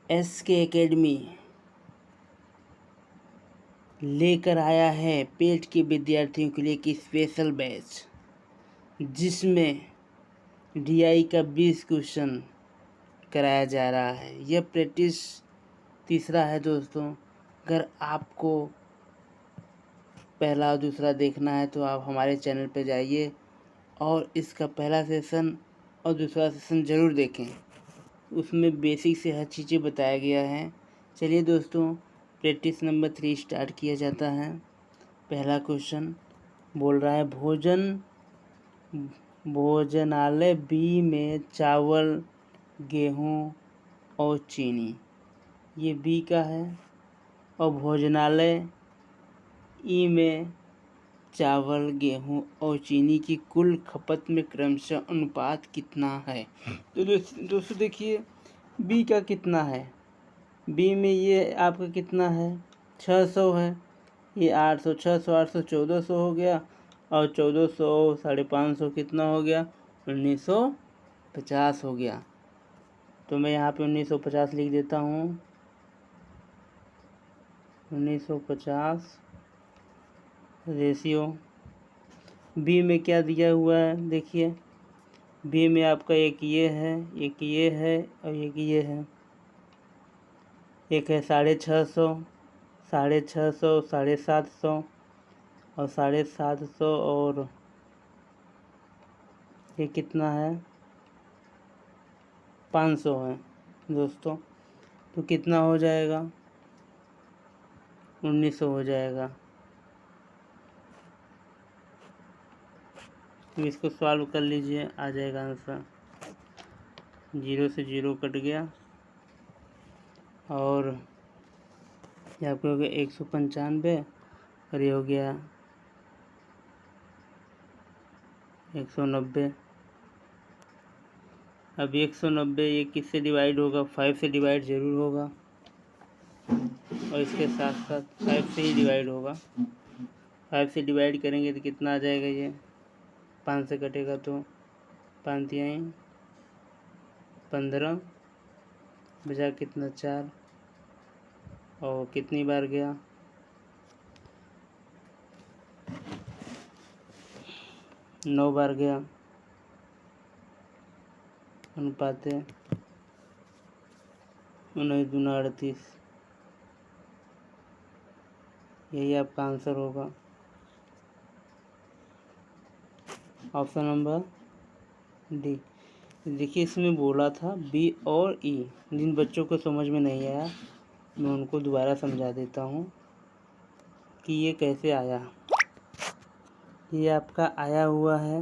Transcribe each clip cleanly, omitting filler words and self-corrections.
SK academy लेकर आया है पेट के विद्यार्थियों के लिए एक स्पेशल बैच, जिसमें DI का 20 क्वेश्चन कराया जा रहा है। यह प्रैक्टिस तीसरा है दोस्तों। अगर आपको पहला और दूसरा देखना है तो आप हमारे चैनल पर जाइए और इसका पहला सेशन और दूसरा सेशन ज़रूर देखें। उसमें बेसिक से हर चीज़ें बताया गया है। चलिए दोस्तों, प्रैक्टिस नंबर 3 स्टार्ट किया जाता है। पहला क्वेश्चन बोल रहा है भोजनालय बी में चावल, गेहूं और चीनी, ये बी का है। और भोजनालय ई में चावल, गेहूं और चीनी की कुल खपत में क्रमशः अनुपात कितना है। तो दोस्तों देखिए, बी का कितना है। बी में ये आपका कितना है, 600 है। ये 800, 600, 800, 1400 हो गया। और 1400 550 कितना हो गया, 1950 हो गया। तो मैं यहाँ पे 1950 लिख देता हूँ। 1950 रेशियो बी में क्या दिया हुआ है, देखिए बी में आपका एक ये है, एक ये है और एक ये है। एक है 650, 650, 750 और 750 और ये कितना है, 500 है दोस्तों। तो कितना हो जाएगा, 1900 हो जाएगा। तो इसको सॉल्व कर लीजिए, आ जाएगा आंसर। 0 से 0 कट गया और ये आपको हो गया 195 और ये हो गया 190। अब 190 ये किससे डिवाइड होगा, 5 से डिवाइड ज़रूर होगा और इसके साथ साथ 5 से ही डिवाइड होगा। 5 से डिवाइड करेंगे तो कितना आ जाएगा, ये 5 से कटेगा तो 5 तिहाई 15 बचा कितना 4 और कितनी बार गया, 9 बार गया। अनुपात 19 दूना 38। यही आपका आंसर होगा, ऑप्शन नंबर डी। देखिए इसमें बोला था बी और ई। जिन बच्चों को समझ में नहीं आया मैं उनको दोबारा समझा देता हूँ कि ये कैसे आया। ये आपका आया हुआ है,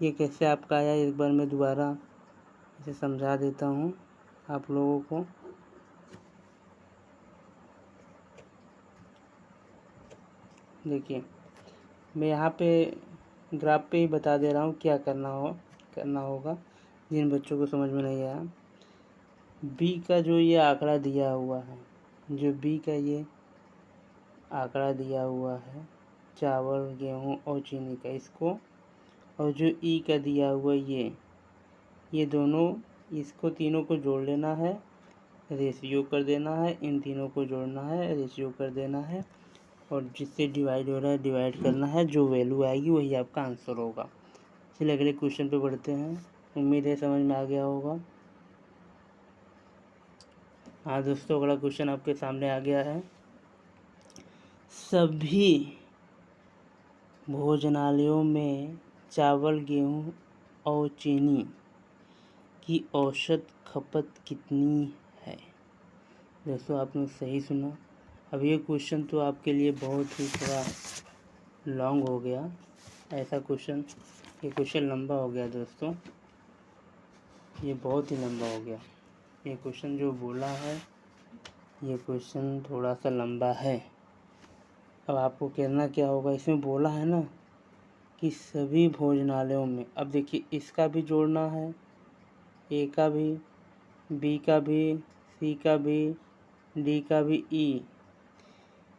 ये कैसे आपका आया, एक बार मैं दोबारा इसे समझा देता हूँ आप लोगों को। देखिए मैं यहाँ पे ग्राफ पे ही बता दे रहा हूँ क्या करना होगा जिन बच्चों को समझ में नहीं आया। बी का जो ये आंकड़ा दिया हुआ है, जो बी का ये आंकड़ा दिया हुआ है चावल, गेहूँ और चीनी का, इसको, और जो ई का दिया हुआ ये दोनों, इसको तीनों को जोड़ लेना है, रेशियो कर देना है। इन तीनों को जोड़ना है, रेशियो कर देना है और जिससे डिवाइड हो रहा है डिवाइड करना है। जो वैल्यू आएगी वही आपका आंसर होगा। चलिए अगले क्वेश्चन पे बढ़ते हैं। उम्मीद है समझ में आ गया होगा। हाँ दोस्तों, अगला क्वेश्चन आपके सामने आ गया है। सभी भोजनालयों में चावल, गेहूँ और चीनी की औसत खपत कितनी है। दोस्तों आपने सही सुना। अब ये क्वेश्चन तो आपके लिए बहुत ही थोड़ा लॉन्ग हो गया, ऐसा क्वेश्चन, ये क्वेश्चन लंबा हो गया दोस्तों, ये बहुत ही लंबा हो गया। ये क्वेश्चन जो बोला है ये क्वेश्चन थोड़ा सा लंबा है। अब आपको कहना क्या होगा, इसमें बोला है ना कि सभी भोजनालयों में, अब देखिए इसका भी जोड़ना है, ए का भी, बी का भी, सी का भी, डी का भी, ई,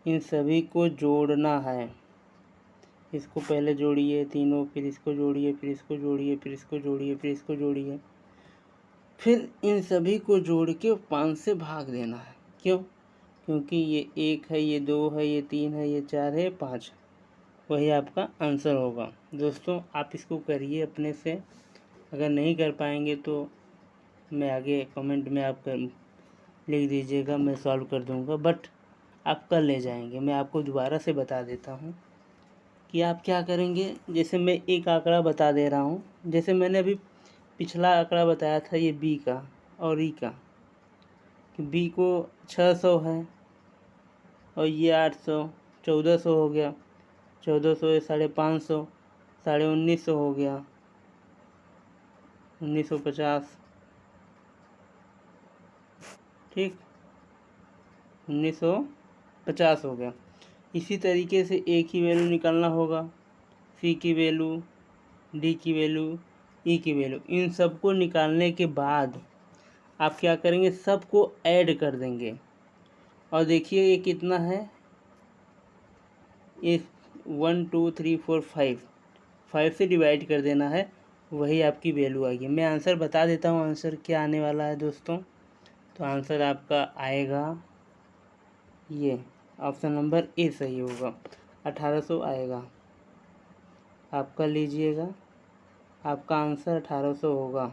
इन सभी को जोड़ना है। इसको पहले जोड़िए तीनों, फिर इसको जोड़िए, फिर इसको जोड़िए, फिर इसको जोड़िए, फिर इसको जोड़िए। फिर इन सभी को जोड़ के 5 से भाग देना है। क्यों? क्योंकि ये 1 है, ये 2 है, ये 3 है, ये 4 है, 5। वही आपका आंसर होगा। दोस्तों आप इसको करिए अपने से, अगर नहीं कर पाएंगे तो मैं आगे कमेंट में आप लिख दीजिएगा, मैं सॉल्व कर दूंगा, बट आप कर ले जाएंगे। मैं आपको दोबारा से बता देता हूँ कि आप क्या करेंगे। जैसे मैं एक आंकड़ा बता दे रहा हूँ, जैसे मैंने अभी पिछला आंकड़ा बताया था ये बी का और ई का, कि बी को 600 है और ये 800, 1400 हो गया, 1400 ये 550, 1950 हो गया, 1950, ठीक, 1950 हो गया। इसी तरीके से ए की वैल्यू निकालना होगा, सी की वैल्यू, डी की वैल्यू, ई की वैल्यू। इन सबको निकालने के बाद आप क्या करेंगे, सबको ऐड कर देंगे और देखिए ये कितना है, ये 1 2 3 4 5 से डिवाइड कर देना है, वही आपकी वैल्यू आएगी। मैं आंसर बता देता हूँ, आंसर क्या आने वाला है दोस्तों। तो आंसर आपका आएगा ये, ऑप्शन नंबर ए सही होगा, 1800 आएगा। आपका लीजिएगा, आपका आंसर 1800 होगा।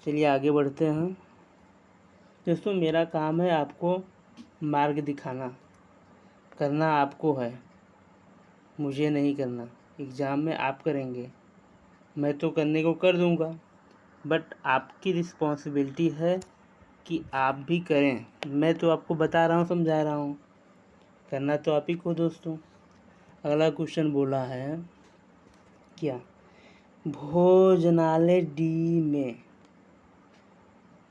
चलिए आगे बढ़ते हैं दोस्तों। मेरा काम है आपको मार्ग दिखाना, करना आपको है, मुझे नहीं करना। एग्ज़ाम में आप करेंगे, मैं तो करने को कर दूंगा, बट आपकी रिस्पॉन्सिबिलिटी है कि आप भी करें। मैं तो आपको बता रहा हूँ, समझा रहा हूँ, करना तो आप ही को दोस्तों। अगला क्वेश्चन बोला है क्या, भोजनालय डी में,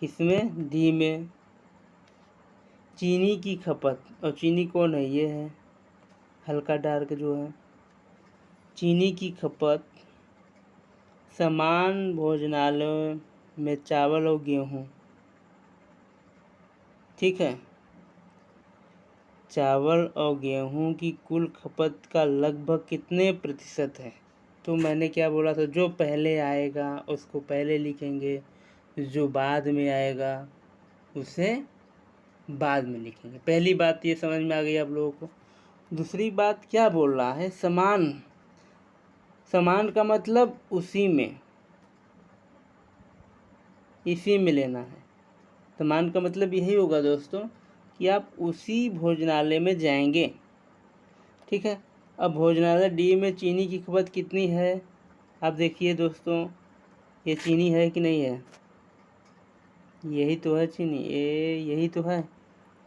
किसमें, डी में चीनी की खपत, और चीनी कौन है, ये है हल्का डार्क जो है, चीनी की खपत समान भोजनालय में चावल और गेहूँ, ठीक है, चावल और गेहूं की कुल खपत का लगभग कितने प्रतिशत है। तो मैंने क्या बोला था, जो पहले आएगा उसको पहले लिखेंगे, जो बाद में आएगा उसे बाद में लिखेंगे। पहली बात ये समझ में आ गई आप लोगों को। दूसरी बात क्या बोल रहा है, समान, समान का मतलब उसी में, इसी में लेना है। समान का मतलब यही होगा दोस्तों कि आप उसी भोजनालय में जाएंगे, ठीक है। अब भोजनालय डी में चीनी की खपत कितनी है, आप देखिए दोस्तों, ये चीनी है कि नहीं है, यही तो है चीनी, यही तो है।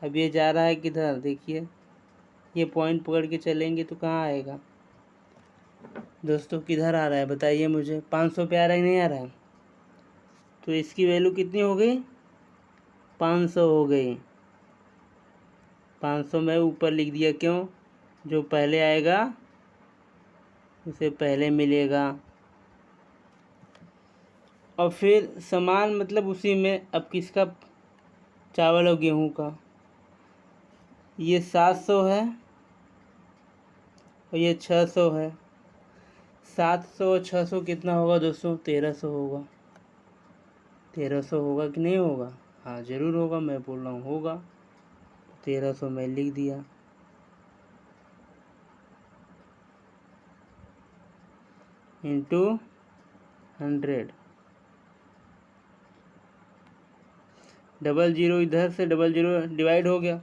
अब ये जा रहा है किधर, देखिए ये पॉइंट पकड़ के चलेंगे तो कहाँ आएगा दोस्तों, किधर आ रहा है बताइए मुझे, 500 पे आ रहा है नहीं आ रहा है। तो इसकी वैल्यू कितनी हो गई, 500 हो गई। 500 मैं ऊपर लिख दिया, क्यों, जो पहले आएगा उसे पहले मिलेगा। और फिर समान मतलब उसी में, अब किसका, चावल और गेहूं का, ये 700 है और ये 600 है। 700 और 600 कितना होगा दोस्तों, 1300 होगा। 1300 होगा कि नहीं होगा, हाँ ज़रूर होगा, मैं बोल रहा हूँ होगा। 1300 मैं लिख दिया। इंटू 100, डबल ज़ीरो इधर से डबल ज़ीरो डिवाइड हो गया।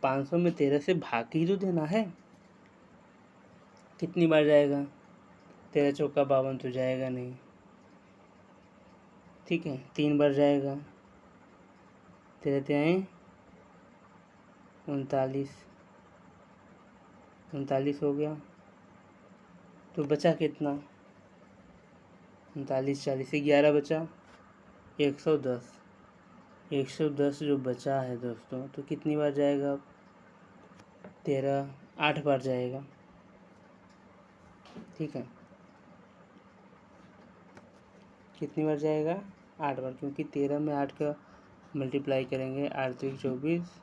500 में 13 से भाग ही तो देना है। कितनी बार जाएगा, 13 चौका 52 तो जाएगा नहीं, ठीक है, 3 बार जाएगा। 13 तिहाई 39, 39 हो गया। तो बचा कितना, 39 40 से 11 बचा, 110। 110 जो बचा है दोस्तों, तो कितनी बार जाएगा, 13 8 बार जाएगा, ठीक है। कितनी बार जाएगा, 8 बार, क्योंकि 13 में 8 का मल्टीप्लाई करेंगे, 8 3 24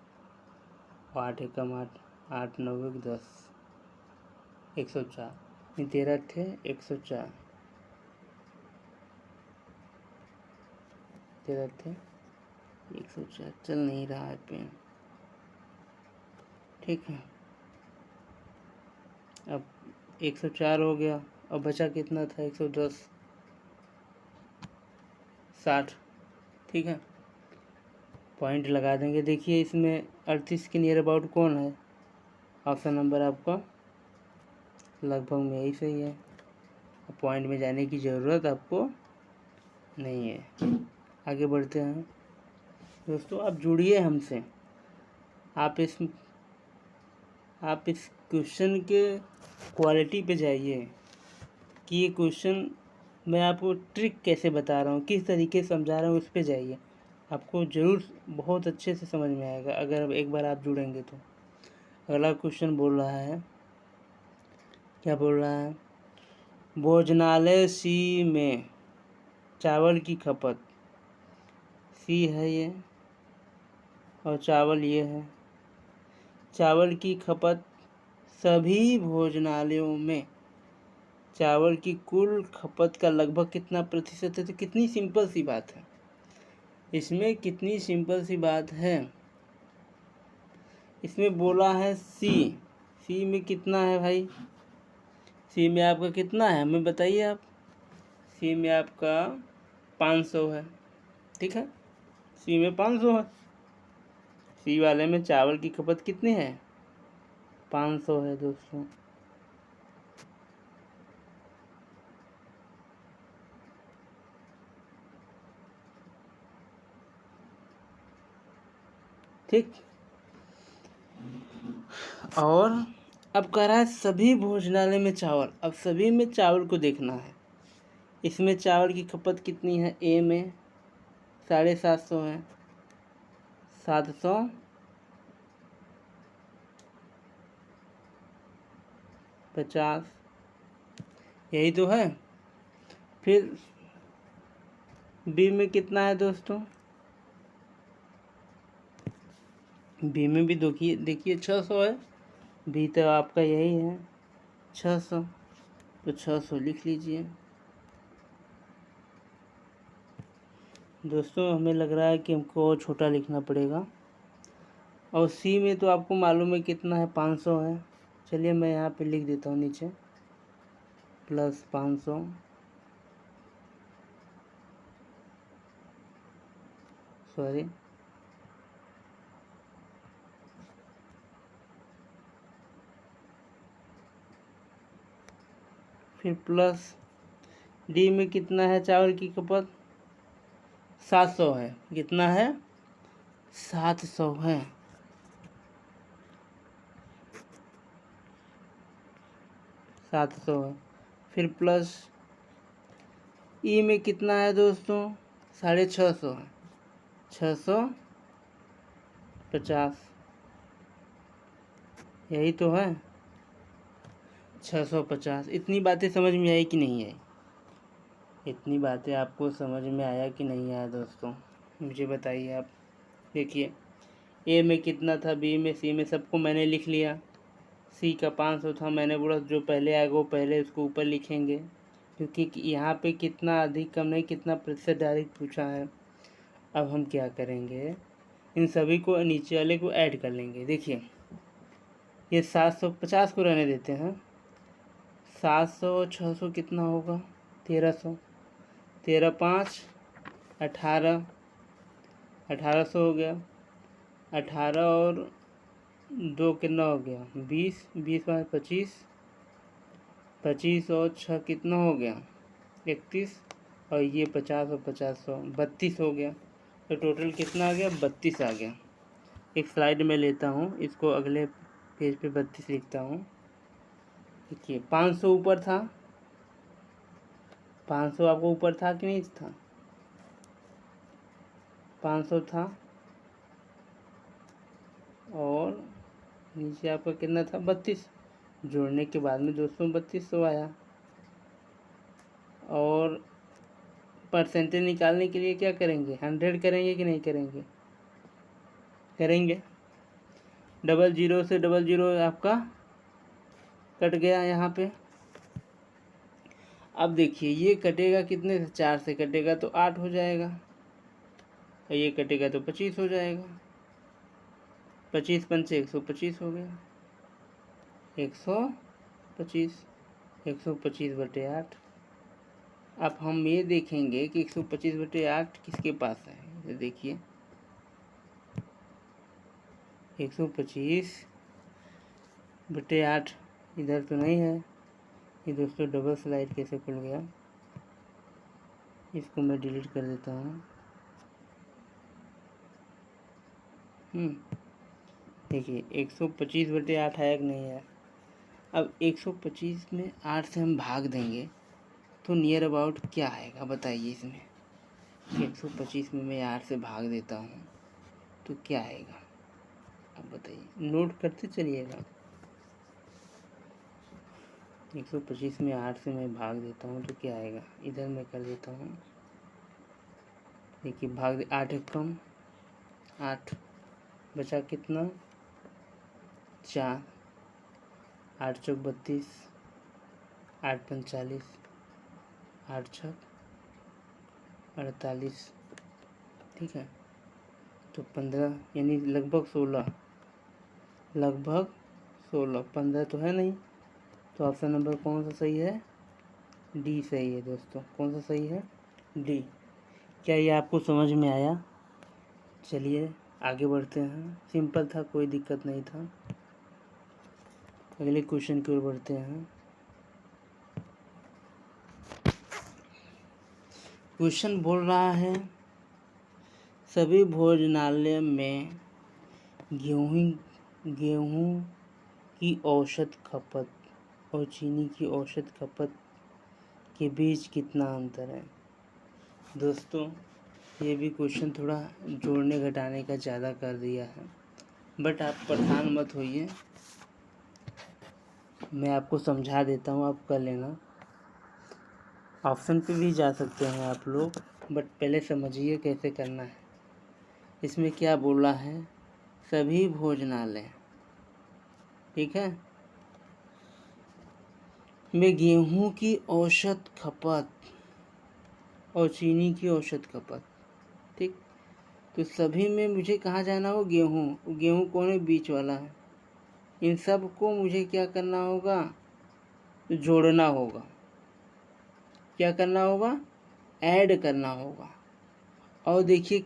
और 8 एकम 8, 8 9 10, 104, 13 8 104। के रहते हैं। 104 चल नहीं रहा है पेन, ठीक है। अब 104 हो गया, अब बचा कितना था? 110, 60, ठीक है। पॉइंट लगा देंगे। देखिए इसमें 38 के नियर अबाउट कौन है? ऑप्शन नंबर आपका लगभग में यही सही है। पॉइंट में जाने की ज़रूरत आपको नहीं है। आगे बढ़ते हैं दोस्तों, आप जुड़िए हमसे। आप इस क्वेश्चन के क्वालिटी पे जाइए कि ये क्वेश्चन मैं आपको ट्रिक कैसे बता रहा हूँ, किस तरीके से समझा रहा हूँ, उस पे जाइए। आपको ज़रूर बहुत अच्छे से समझ में आएगा अगर एक बार आप जुड़ेंगे तो। अगला क्वेश्चन बोल रहा है, क्या बोल रहा है? भोजनालय सी में चावल की खपत, सी है ये और चावल ये है। चावल की खपत सभी भोजनालयों में चावल की कुल खपत का लगभग कितना प्रतिशत है? तो कितनी सिंपल सी बात है इसमें, कितनी सिंपल सी बात है। इसमें बोला है सी में कितना है भाई? सी में आपका कितना है हमें बताइए आप। सी में आपका 500 है, ठीक है। सी में 500 है। सी वाले में चावल की खपत कितनी है? 500 है दोस्तों। ठीक। और अब कह रहा है सभी भोजनालय में चावल। अब सभी में चावल को देखना है। इसमें चावल की खपत कितनी है? ए में 750 है, 750, यही तो है। फिर बी में कितना है दोस्तों? बी में भी देखिए 600 है। बी तो आपका यही है 600, तो 600 लिख लीजिए दोस्तों। हमें लग रहा है कि हमको और छोटा लिखना पड़ेगा। और सी में तो आपको मालूम है कितना है? 500 है। चलिए मैं यहाँ पे लिख देता हूँ नीचे प्लस 500, सॉरी, फिर प्लस डी में कितना है चावल की खपत? 700 है। कितना है? 700 है। 700 है। फिर प्लस ई में कितना है दोस्तों? 650 है। 650, यही तो है 650। इतनी बातें समझ में आई कि नहीं आई? इतनी बातें आपको समझ में आया कि नहीं आया दोस्तों? मुझे बताइए आप। देखिए ए में कितना था, बी में, सी में, सबको मैंने लिख लिया। सी का 500 था, मैंने बोला जो पहले आएगा वो पहले उसको ऊपर लिखेंगे, क्योंकि यहाँ पे कितना अधिक कम नहीं, कितना प्रतिशत डायरेक्ट पूछा है। अब हम क्या करेंगे, इन सभी को नीचे वाले को ऐड कर लेंगे। देखिए ये 750 को रहने देते हैं। 700 600 कितना होगा? 1300, 13 5 18, 1800 हो गया। 18 और 2 कितना हो गया? 20, 20 5 25, 25 और 6 कितना हो गया? 31, और ये 50 और 50 32 हो गया। तो टोटल कितना आ गया? 32 आ गया। एक स्लाइड में लेता हूँ इसको, अगले पेज पे 32 लिखता हूँ। देखिए 500 ऊपर था, 500 आपको ऊपर था कि नहीं था? 500 था, और नीचे आपका कितना था? 32। जोड़ने के बाद में दोस्तों 3200 आया। और परसेंटेज निकालने के लिए क्या करेंगे? 100 करेंगे कि नहीं करेंगे? करेंगे। 00 से 00 आपका कट गया यहाँ पे। अब देखिए ये कटेगा कितने से? 4 से कटेगा तो 8 हो जाएगा। और ये कटेगा तो 25 हो जाएगा। 25 पंचे 125 हो गया। 125 125/8। अब हम ये देखेंगे कि 125/8 किसके पास है। ये देखिए 125/8 इधर तो नहीं है। ये दोस्तों डबल स्लाइड कैसे खुल गया, इसको मैं डिलीट कर देता हूँ। देखिए 125/8 है कि नहीं है। अब 125 में 8 से हम भाग देंगे तो नियर अबाउट क्या आएगा बताइए। इसमें 125 में मैं 8 से भाग देता हूँ तो क्या आएगा, अब बताइए, नोट करते चलिएगा। 125 में 8 से मैं भाग देता हूँ तो क्या आएगा, इधर मैं कर देता हूँ। देखिए भाग दे, 8 एक कम 8 बचा कितना 4, 8 चौक 32, 8 पंच 40, 8 छक 48, ठीक है। तो 15 यानी लगभग 16, 15 तो है नहीं, तो ऑप्शन नंबर कौन सा सही है, डी सही है दोस्तों। कौन सा सही है, डी। क्या ये आपको समझ में आया। चलिए आगे बढ़ते हैं, सिंपल था, कोई दिक्कत नहीं था। अगले क्वेश्चन की ओर बढ़ते हैं। क्वेश्चन बोल रहा है सभी भोजनालय में गेहूं की औसत खपत और चीनी की औसत खपत के बीच कितना अंतर है। दोस्तों ये भी क्वेश्चन थोड़ा जोड़ने घटाने का ज़्यादा कर दिया है, बट आप परेशान मत होइए, मैं आपको समझा देता हूँ, आप कर लेना। ऑप्शन पे भी जा सकते हैं आप लोग, बट पहले समझिए कैसे करना है। इसमें क्या बोला है, सभी भोजनालय, ठीक है, में गेहूं की औसत खपत और चीनी की औसत खपत, ठीक। तो सभी में मुझे कहाँ जाना हो, गेहूं कौन है, बीच वाला है। इन सब को मुझे क्या करना होगा, जोड़ना होगा। क्या करना होगा, ऐड करना होगा। और देखिए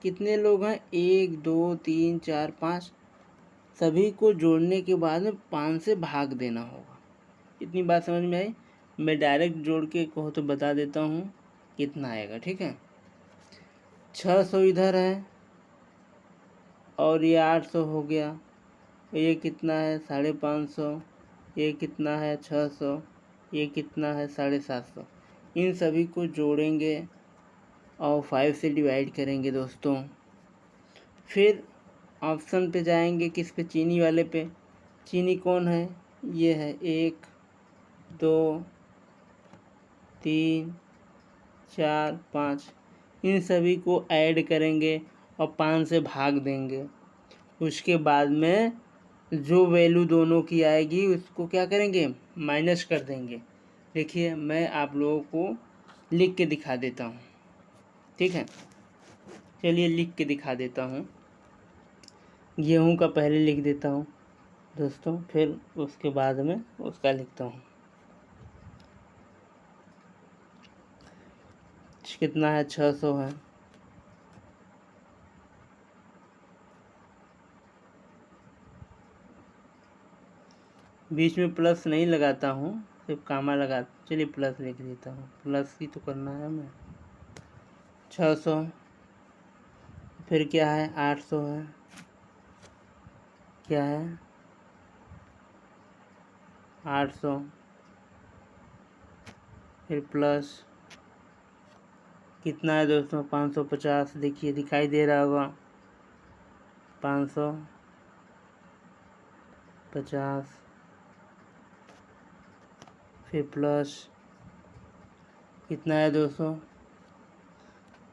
कितने लोग हैं, 1 2 3 4 5, सभी को जोड़ने के बाद में 5 से भाग देना होगा। इतनी बात समझ में आई। मैं डायरेक्ट जोड़ के कहो तो बता देता हूँ कितना आएगा, ठीक है। 600 इधर है और ये 800 हो गया, ये कितना है 550, ये कितना है 600, ये कितना है 750। इन सभी को जोड़ेंगे और 5 से डिवाइड करेंगे दोस्तों। फिर ऑप्शन पे जाएंगे, किस पे, चीनी वाले पे। चीनी कौन है, ये है 1 2 3 4 5। इन सभी को ऐड करेंगे और 5 से भाग देंगे। उसके बाद में जो वैल्यू दोनों की आएगी उसको क्या करेंगे, माइनस कर देंगे। देखिए मैं आप लोगों को लिख के दिखा देता हूँ, ठीक है। चलिए लिख के दिखा देता हूँ। गेहूं का पहले लिख देता हूँ दोस्तों, फिर उसके बाद में उसका लिखता हूँ। कितना है, 600 है। बीच में प्लस नहीं लगाता हूँ, सिर्फ कामा लगा, चलिए प्लस लिख देता हूँ, प्लस ही तो करना है मैं। 600, फिर क्या है 800 है, क्या है 800, फिर प्लस कितना है दोस्तों 550। देखिए दिखाई दे रहा होगा 550, फिर प्लस कितना है दोस्तों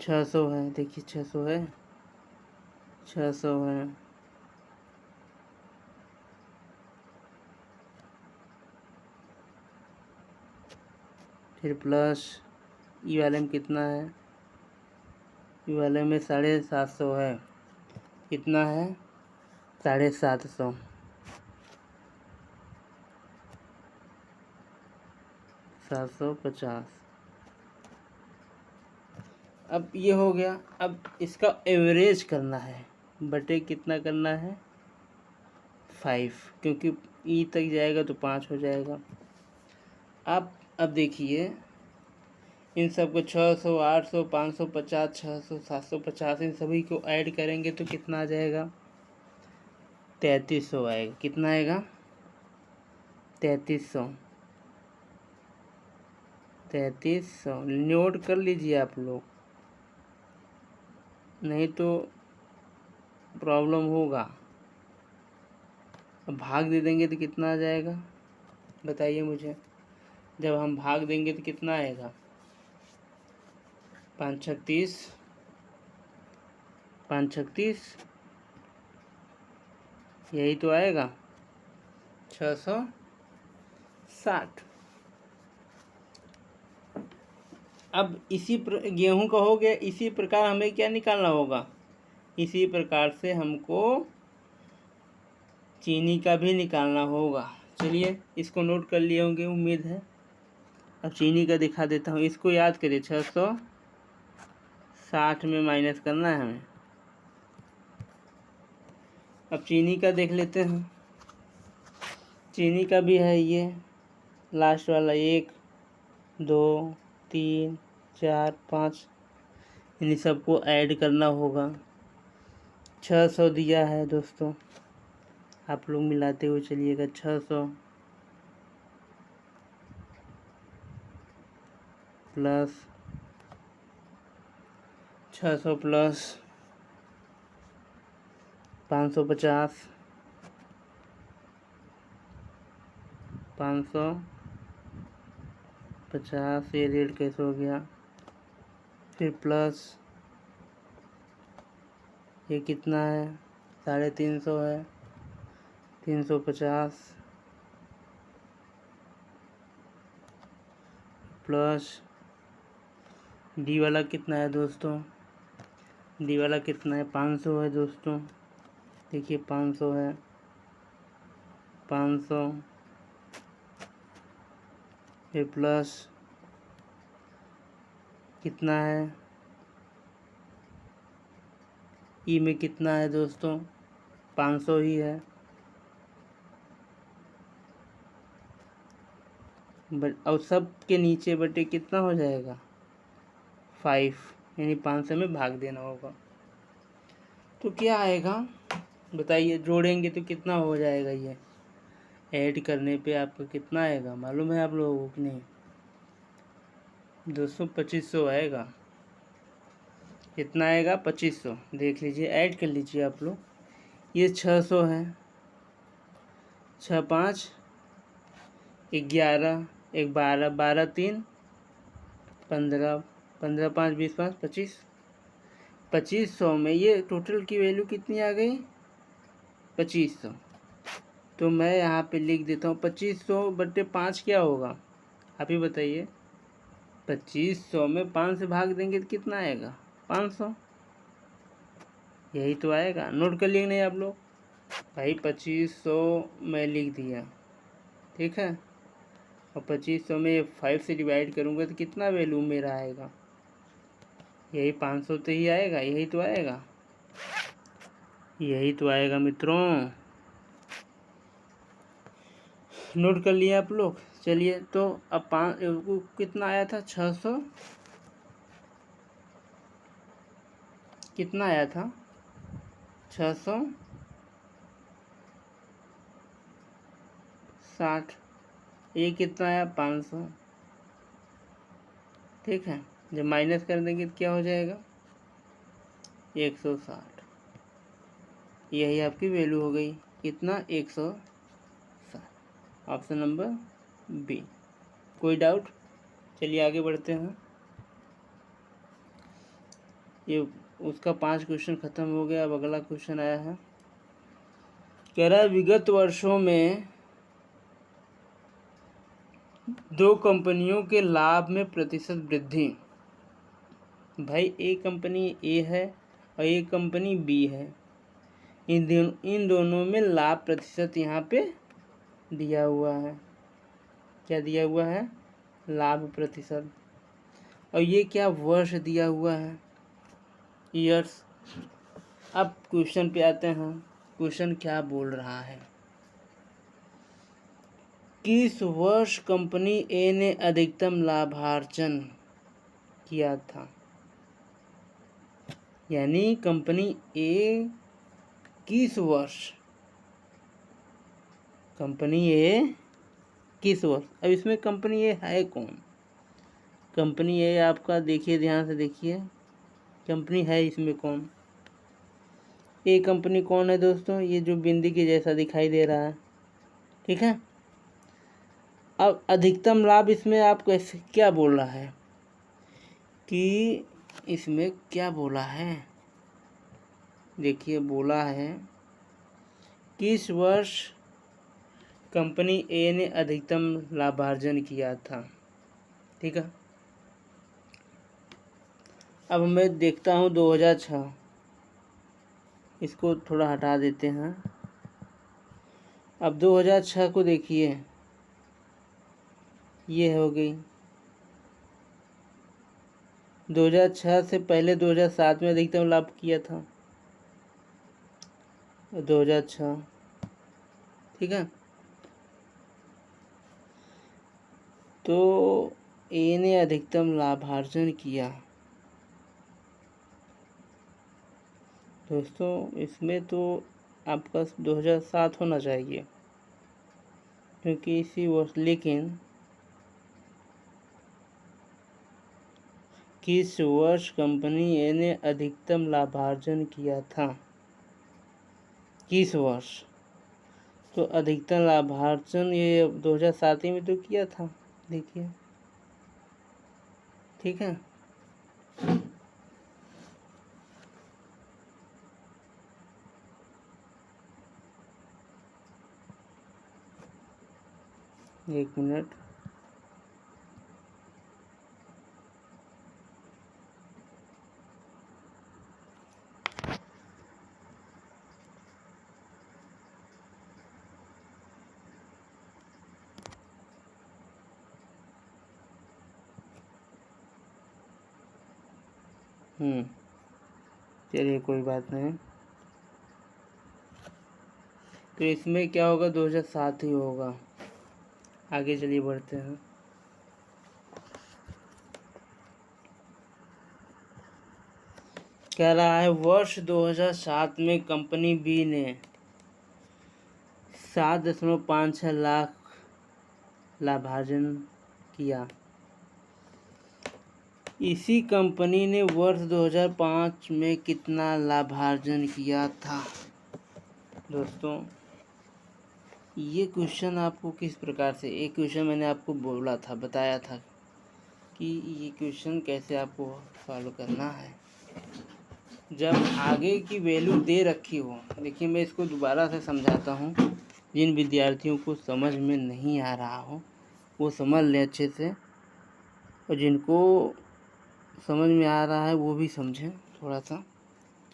600 है। देखिए 600 है, 600 है, फिर प्लस ई वाले में कितना है ये वाले में 750 है। कितना है? 750। 750। अब ये हो गया। अब इसका एवरेज करना है, बटे कितना करना है? 5, क्योंकि ई तक जाएगा तो 5 हो जाएगा। अब देखिए इन सबको 600, 800, 550, 600, 750 इन सभी को ऐड करेंगे तो कितना आ जाएगा? 3300 आएगा। कितना आएगा? 3300। 3300 नोट कर लीजिए आप लोग, नहीं तो प्रॉब्लम होगा। अब भाग दे देंगे तो कितना आ जाएगा? बताइए मुझे। जब हम भाग देंगे तो कितना आएगा? 5 छक 30, 5 छक 30, यही तो आएगा। 660। अब गेहूं का हो गया। इसी प्रकार हमें क्या निकालना होगा? इसी प्रकार से हमको चीनी का भी निकालना होगा। चलिए इसको नोट कर लिए होंगे उम्मीद है। अब चीनी का दिखा देता हूँ। इसको याद करिए, 660 में माइनस करना है हमें। अब चीनी का देख लेते हैं। चीनी का भी है ये लास्ट वाला, 1 2 3 4 5, इन सबको ऐड करना होगा। 600 दिया है दोस्तों, आप लोग मिलाते हुए चलिएगा। 600 प्लस 600 प्लस 550, 550 ये रेट कैसे हो गया? फिर प्लस ये कितना है? 350 है। 350 प्लस डी वाला कितना है दोस्तों? डी वाला कितना है? 500 है दोस्तों। देखिए 500 है। 500 फिर प्लस कितना है? ई में कितना है दोस्तों? 500 ही है। और सब के नीचे बटे कितना हो जाएगा? 5, यानी 500 में भाग देना होगा। तो क्या आएगा बताइए? जोड़ेंगे तो कितना हो जाएगा? ये ऐड करने पे आपका कितना आएगा मालूम है आप लोगों को? नहीं, 2500 आएगा। कितना आएगा? 2500। देख लीजिए, ऐड कर लीजिए आप लोग। ये 600 है। 6 5 11, 1 12, 12 3 15, 15 5 20 5 25। 2500 में ये टोटल की वैल्यू कितनी आ गई? 2500। तो मैं यहाँ पे लिख देता हूँ 2500 बटे 5 क्या होगा? आप ही बताइए। 2500 में 5 से भाग देंगे तो कितना आएगा? 500। यही तो आएगा। नोट कर लिए नहीं आप लोग? भाई 2500 मैं लिख दिया, ठीक है। और 2500 में 5 से डिवाइड करूँगा तो कितना वैल्यू मेरा आएगा? यही 500 तो ही आएगा। यही तो आएगा। यही तो आएगा मित्रों। नोट कर लिए आप लोग? चलिए तो अब कितना आया था? 600 कितना आया था? 660। ये कितना आया? 500। ठीक है, जब माइनस कर देंगे तो क्या हो जाएगा? 160। यही आपकी वैल्यू हो गई। कितना? 160। Option number B. कोई डाउट? चलिए आगे बढ़ते हैं। ये उसका 5 क्वेश्चन खत्म हो गया। अब अगला क्वेश्चन आया है, कह रहा है विगत वर्षों में 2 कंपनियों के लाभ में प्रतिशत वृद्धि भाई ए कंपनी ए है और ए कंपनी बी है, इन दोनों में लाभ प्रतिशत यहाँ पे दिया हुआ है। क्या दिया हुआ है? लाभ प्रतिशत। और ये क्या? वर्ष दिया हुआ है, ईयर्स। अब क्वेश्चन पे आते हैं। क्वेश्चन क्या बोल रहा है? किस वर्ष कंपनी ए ने अधिकतम लाभार्जन किया था? यानी कंपनी ए किस वर्ष, कंपनी ए किस वर्ष। अब इसमें कंपनी ए है कौन? कंपनी ए आपका देखिए, ध्यान से देखिए, कंपनी है इसमें कौन? ए कंपनी कौन है दोस्तों? ये जो बिंदी के जैसा दिखाई दे रहा है, ठीक है। अब अधिकतम लाभ इसमें आप कैसे, क्या बोल रहा है कि इसमें क्या बोला है? देखिए, बोला है किस वर्ष कंपनी ए ने अधिकतम लाभार्जन किया था, ठीक है। अब मैं देखता हूँ 2006, इसको थोड़ा हटा देते हैं। अब 2006 को देखिए, ये हो गई। 2006 से पहले 2007 में अधिकतम लाभ किया था, 2006, ठीक है। तो ए ने अधिकतम लाभार्जन किया दोस्तों, इसमें तो आपका 2007 होना चाहिए, क्योंकि इसी वर्ष। लेकिन किस वर्ष कंपनी ए ने अधिकतम लाभार्जन किया था? किस वर्ष? तो अधिकतम लाभार्जन ये 2007 में तो किया था, देखिए, ठीक है। एक मिनट, चलिए कोई बात नहीं। तो इसमें क्या होगा? 2007 ही होगा। आगे चलिए बढ़ते हैं। कह रहा है वर्ष 2007 में कंपनी बी ने 7.56 लाख लाभार्जन किया। इसी कंपनी ने वर्ष 2005 में कितना लाभार्जन किया था? दोस्तों, ये क्वेश्चन आपको किस प्रकार से, एक क्वेश्चन मैंने आपको बोला था, बताया था कि ये क्वेश्चन कैसे आपको सॉल्व करना है जब आगे की वैल्यू दे रखी हो। देखिए, मैं इसको दोबारा से समझाता हूँ, जिन विद्यार्थियों को समझ में नहीं आ रहा हो वो समझ लें अच्छे से, और जिनको समझ में आ रहा है वो भी समझें थोड़ा सा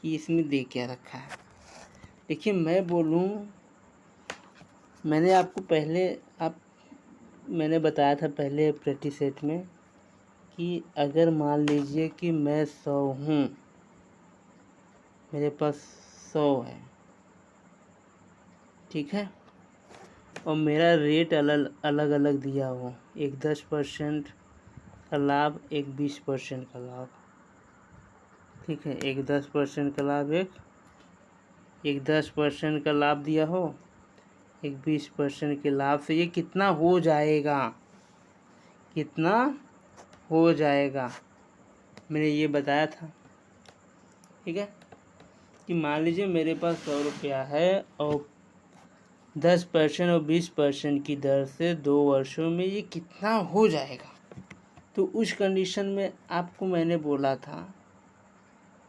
कि इसमें दे क्या रखा है। देखिए, मैं बोलूँ, मैंने आपको पहले मैंने बताया था पहले प्रैक्टिस सेट में कि अगर मान लीजिए कि मैं 100 हूँ, मेरे पास 100 है, ठीक है, और मेरा रेट अलग अलग दिया हो, एक 10% का लाभ, एक 20% का लाभ, ठीक है, एक 10% का लाभ, एक 10% का लाभ दिया हो, एक 20% के लाभ से ये कितना हो जाएगा, कितना हो जाएगा, मैंने ये बताया था, ठीक है। कि मान लीजिए मेरे पास 100 रुपया है और 10% और 20% की दर से 2 वर्षों में ये कितना हो जाएगा। तो उस कंडीशन में आपको मैंने बोला था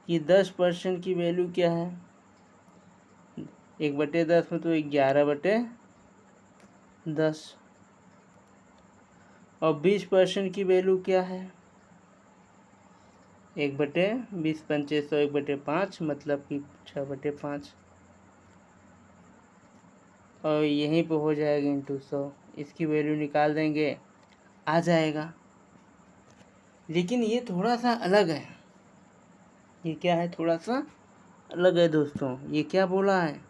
कि 10% की वैल्यू क्या है, 1/10 में तो 11/10, और 20% की वैल्यू क्या है, 1/20 1/5 मतलब कि 6/5 और यहीं पे हो जाएगा इंटू 100। इसकी वैल्यू निकाल देंगे, आ जाएगा। लेकिन ये थोड़ा सा अलग है। ये क्या है? थोड़ा सा अलग है दोस्तों। ये क्या बोला है?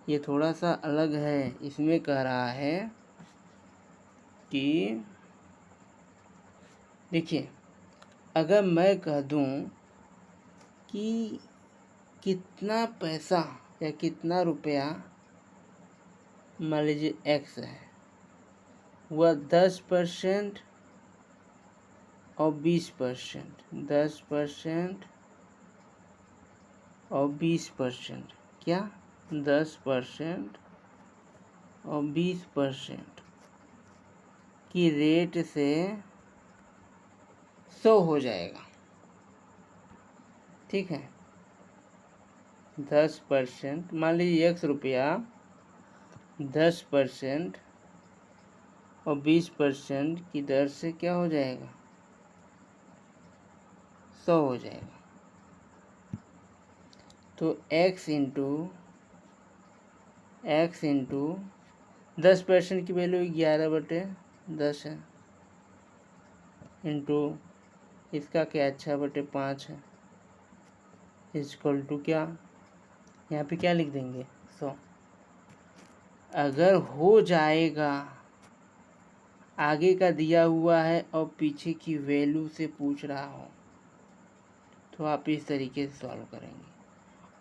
ये थोड़ा सा अलग है। इसमें कह रहा है कि देखिए, अगर मैं कह दूं कि कितना पैसा या कितना रुपया, मान लीजिए एक्स है, वह 10% और 20%, 10% और 20%, क्या 10% और 20% की रेट से 100 हो जाएगा। ठीक है, 10%, मान लीजिए 100 रुपया 10% और 20% की दर से क्या हो जाएगा? 100 हो जाएगा। तो x इंटू 10% की वैल्यू 11/10 है, इंटू इसका क्या 6/5 है, इक्वल टू क्या, यहाँ पे क्या लिख देंगे 100। अगर हो जाएगा, आगे का दिया हुआ है और पीछे की वैल्यू से पूछ रहा हो, तो आप इस तरीके से सॉल्व करेंगे।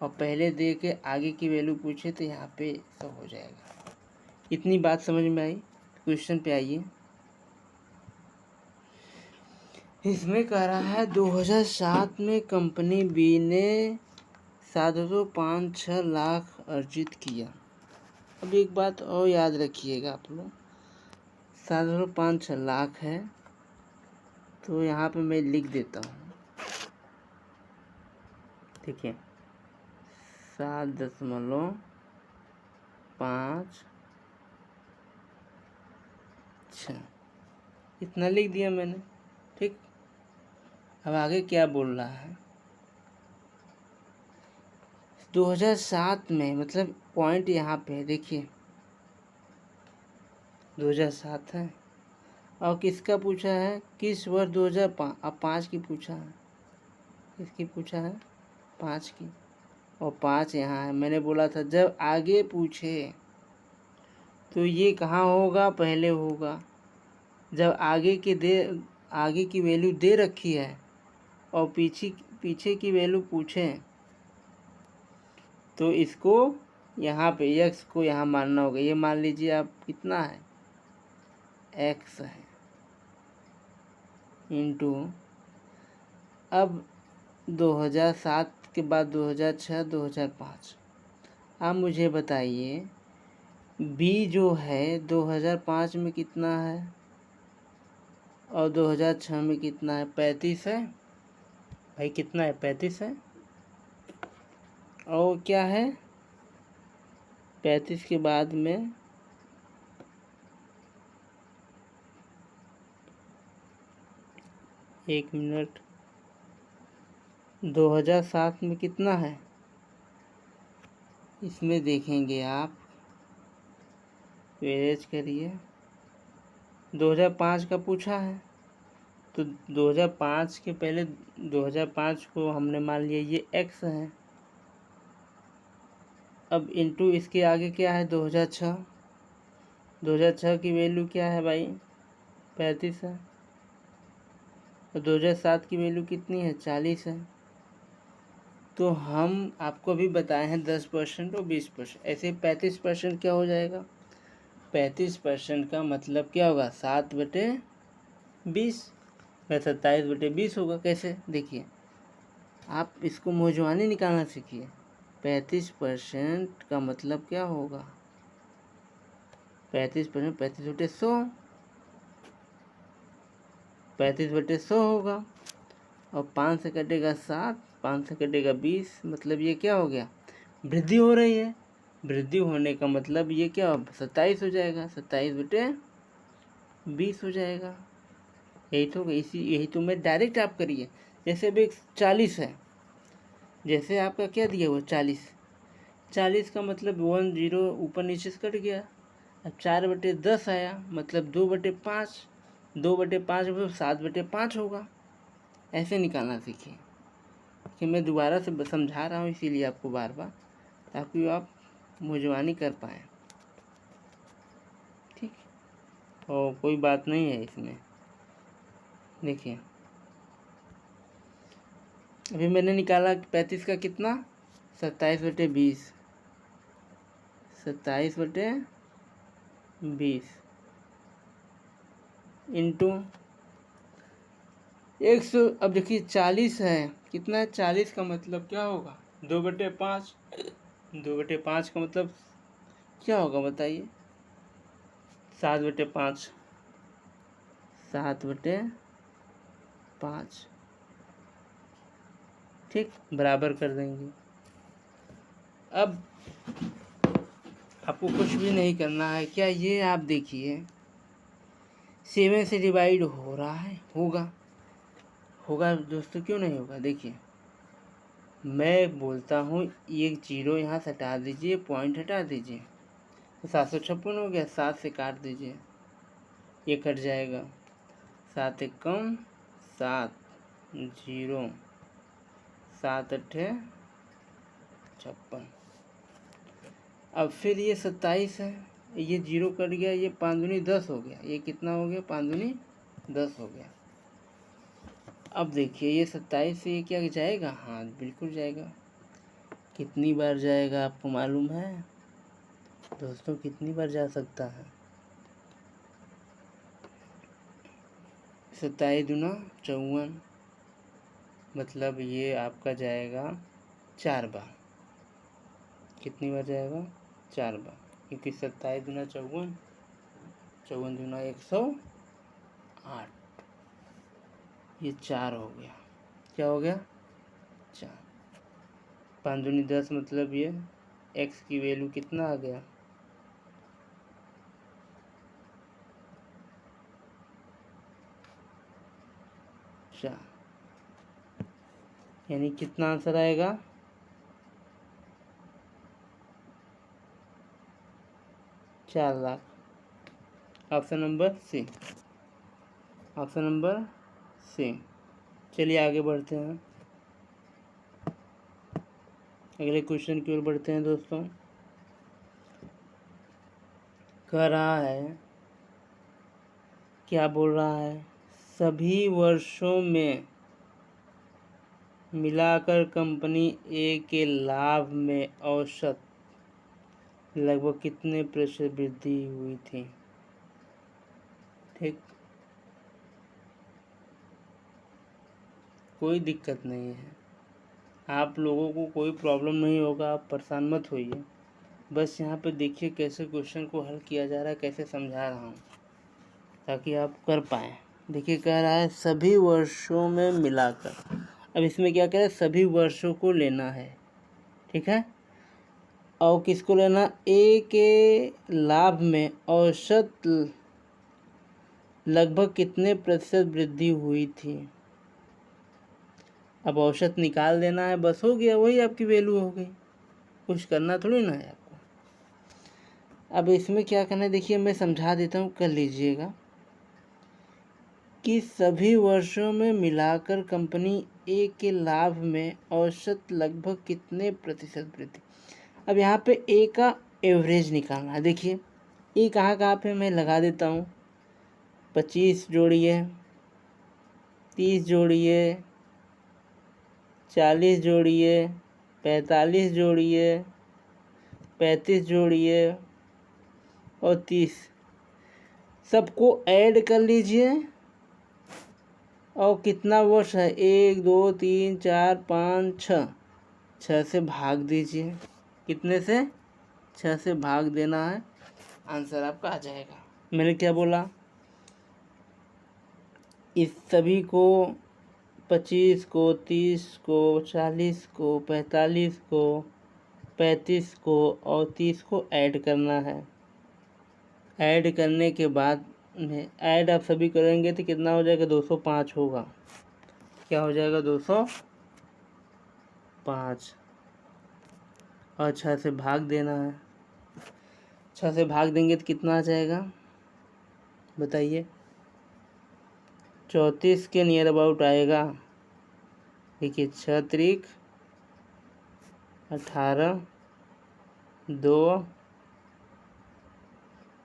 और पहले दे के आगे की वैल्यू पूछे तो यहाँ पे 100 हो जाएगा। इतनी बात समझ में आई? क्वेश्चन पे आइए। इसमें कह रहा है 2007 में कंपनी बी ने 756 लाख अर्जित किया। अब एक बात और याद रखिएगा आप लोग, 756 लाख है, तो यहाँ पे मैं लिख देता हूँ। ठीक है, 7.5 इतना लिख दिया मैंने। ठीक, अब आगे क्या बोल रहा है? 2007 में, मतलब पॉइंट यहाँ पे देखिए 2007 है, और किसका पूछा है? किस वर्ष? 2005। अब 5 की पूछा है, किसकी पूछा है? 5 की। और 5 यहाँ है। मैंने बोला था जब आगे पूछे तो ये कहाँ होगा? पहले होगा। जब आगे की वैल्यू दे रखी है और पीछे की वैल्यू पूछे तो इसको यहाँ पे x को यहाँ मानना होगा। ये मान लीजिए आप कितना है? x है, इंटू अब 2007 के बाद 2006 2005। अब मुझे बताइए b जो है 2005 में कितना है और 2006 में कितना है? 35 है भाई। कितना है? 35 है। और क्या है? 35 के बाद में 1 मिनट, 2007 में कितना है? इसमें देखेंगे आप, एवरेज करिए। 2005 का पूछा है तो 2005 के पहले 2005 को हमने मान लिया ये x है। अब इंटू इसके आगे क्या है? 2006। 2006 की वैल्यू क्या है भाई? 35 है। और 2007 की वैल्यू कितनी है? 40 है। तो हम आपको अभी बताए हैं 10% और 20%, ऐसे 35% क्या हो जाएगा? 35% का मतलब क्या होगा? 7/20 या 27/20 होगा। कैसे? देखिए, आप इसको मौजवानी निकालना सीखिए। 35% का मतलब क्या होगा? 35%, 35/100, 35/100 होगा। और 5 से कटेगा 7, 5 से कटेगा 20, मतलब ये क्या हो गया? वृद्धि हो रही है। वृद्धि होने का मतलब ये क्या हो? 27 हो जाएगा, 27/20 हो जाएगा। यही तो मैं डायरेक्ट आप करिए, जैसे अभी 40 है, जैसे आपका क्या दिया हुआ 40 का मतलब 1 0 ऊपर नीचे से कट गया। अब 4/10 आया मतलब 2/5, 2/5 मतलब 7/5 होगा। ऐसे निकालना सीखिए कि मैं दोबारा से समझा रहा हूँ इसीलिए आपको बार बार, ताकि आप मुजवानी कर पाएँ। ठीक, और कोई बात नहीं है इसमें। देखिए अभी मैंने निकाला 35 का कितना 27/20, 27/20 इंटू 100। अब देखिए 40 है, कितना है 40 का मतलब क्या होगा 2/5, 2/5 का मतलब क्या होगा बताइए 7/5, 7/5। ठीक, बराबर कर देंगे। अब आपको कुछ भी नहीं करना है। क्या ये आप देखिए 7 से डिवाइड हो रहा है, होगा दोस्तों, क्यों नहीं होगा। देखिए मैं बोलता हूँ एक 0 यहाँ से हटा दीजिए, पॉइंट हटा दीजिए, तो 756 हो गया। 7 से काट दीजिए, ये कट जाएगा। 7 एक कम 7, 0, 7 8 56। अब फिर ये 27 है, ये 0 कट गया, ये 5 दूनी 10 हो गया। ये कितना हो गया 5 दूनी 10 हो गया। अब देखिए ये 27 से ये क्या जाएगा, हाँ बिल्कुल जाएगा। कितनी बार जाएगा आपको मालूम है दोस्तों, कितनी बार जा सकता है 27 दूना 54, मतलब ये आपका जाएगा 4 बार। कितनी बार जाएगा 4 बार, क्योंकि 27 दूना 54, 54 दूना 108, ये 4 हो गया। क्या हो गया 4। 5 दूनी 10 मतलब ये x की वैल्यू कितना आ गया 4, यानी कितना आंसर आएगा 4 lakh. Option number C, option number C. चलिए आगे बढ़ते हैं, अगले क्वेश्चन की ओर बढ़ते हैं दोस्तों। कह रहा है, क्या बोल रहा है, सभी वर्षों में मिलाकर कंपनी ए के लाभ में औसत लगभग कितने प्रतिशत वृद्धि हुई थी। ठीक, कोई दिक्कत नहीं है, आप लोगों को कोई प्रॉब्लम नहीं होगा, आप परेशान मत होइए। बस यहाँ पे देखिए कैसे क्वेश्चन को हल किया जा रहा है, कैसे समझा रहा हूँ, ताकि आप कर पाएँ। देखिए कह रहा है सभी वर्षों में मिलाकर। अब इसमें क्या करें, सभी वर्षों को लेना है, ठीक है। और किसको लेना, ए के लाभ में औसत लगभग कितने प्रतिशत वृद्धि हुई थी। अब औसत निकाल देना है, बस हो गया, वही आपकी वैल्यू हो गई, कुछ करना थोड़ी ना है आपको। अब इसमें क्या करना है, देखिए मैं समझा देता हूँ, कर लीजिएगा कि सभी वर्षों में मिलाकर कंपनी ए के लाभ में औसत लगभग कितने प्रतिशत वृद्धि। अब यहाँ पे ए का एवरेज निकालना है। देखिए ए कहाँ पे मैं लगा देता हूँ, 25 जोड़िए, 30 जोड़िए, 40 जोड़िए, 45 जोड़िए, 35 जोड़िए और 30, सबको ऐड कर लीजिए और कितना वर्ष है 1 2 3 4 5 6, 6 से भाग दीजिए। कितने से, 6 से भाग देना है, आंसर आपका आ जाएगा। मैंने क्या बोला, इस सभी को 25 को, 30 को, 40 को, 45 को, 35 को और 30 को ऐड करना है। ऐड करने के बाद ऐड आप सभी करेंगे तो कितना हो जाएगा 205 होगा। क्या हो जाएगा 205 और 6 से भाग देना है। 6 से भाग देंगे तो कितना आ जाएगा बताइए। 34 के नियर अबाउट आएगा। देखिए 6 त्रिक 18 2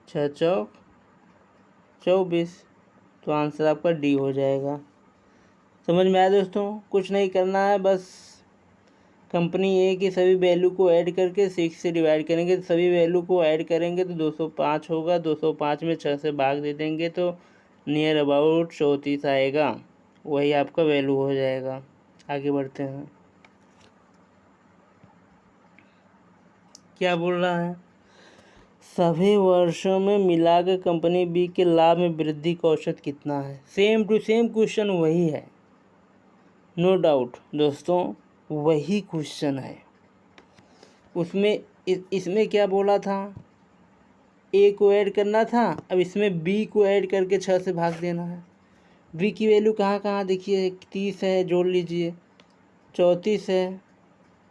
6 चौक 24। तो आंसर आपका डी हो जाएगा। समझ में आया दोस्तों? कुछ नहीं करना है, बस कंपनी ए की सभी वैल्यू को ऐड करके 6 से डिवाइड करेंगे। तो सभी वैल्यू को ऐड करेंगे तो 205 होगा। 205 में 6 से भाग दे देंगे तो नियर अबाउट 34 आएगा। वही आपका वैल्यू हो जाएगा। आगे बढ़ते हैं। क्या बोल रहा है? सभी वर्षों में मिलाकर कंपनी बी के लाभ में वृद्धि का औसत कितना है? सेम टू सेम क्वेश्चन वही है, नो डाउट दोस्तों, वही क्वेश्चन है। उसमें इसमें क्या बोला था? ए को ऐड करना था, अब इसमें बी को ऐड करके 6 से भाग देना है। बी की वैल्यू कहाँ कहाँ देखिए, 30 है, जोड़ लीजिए, 34 है,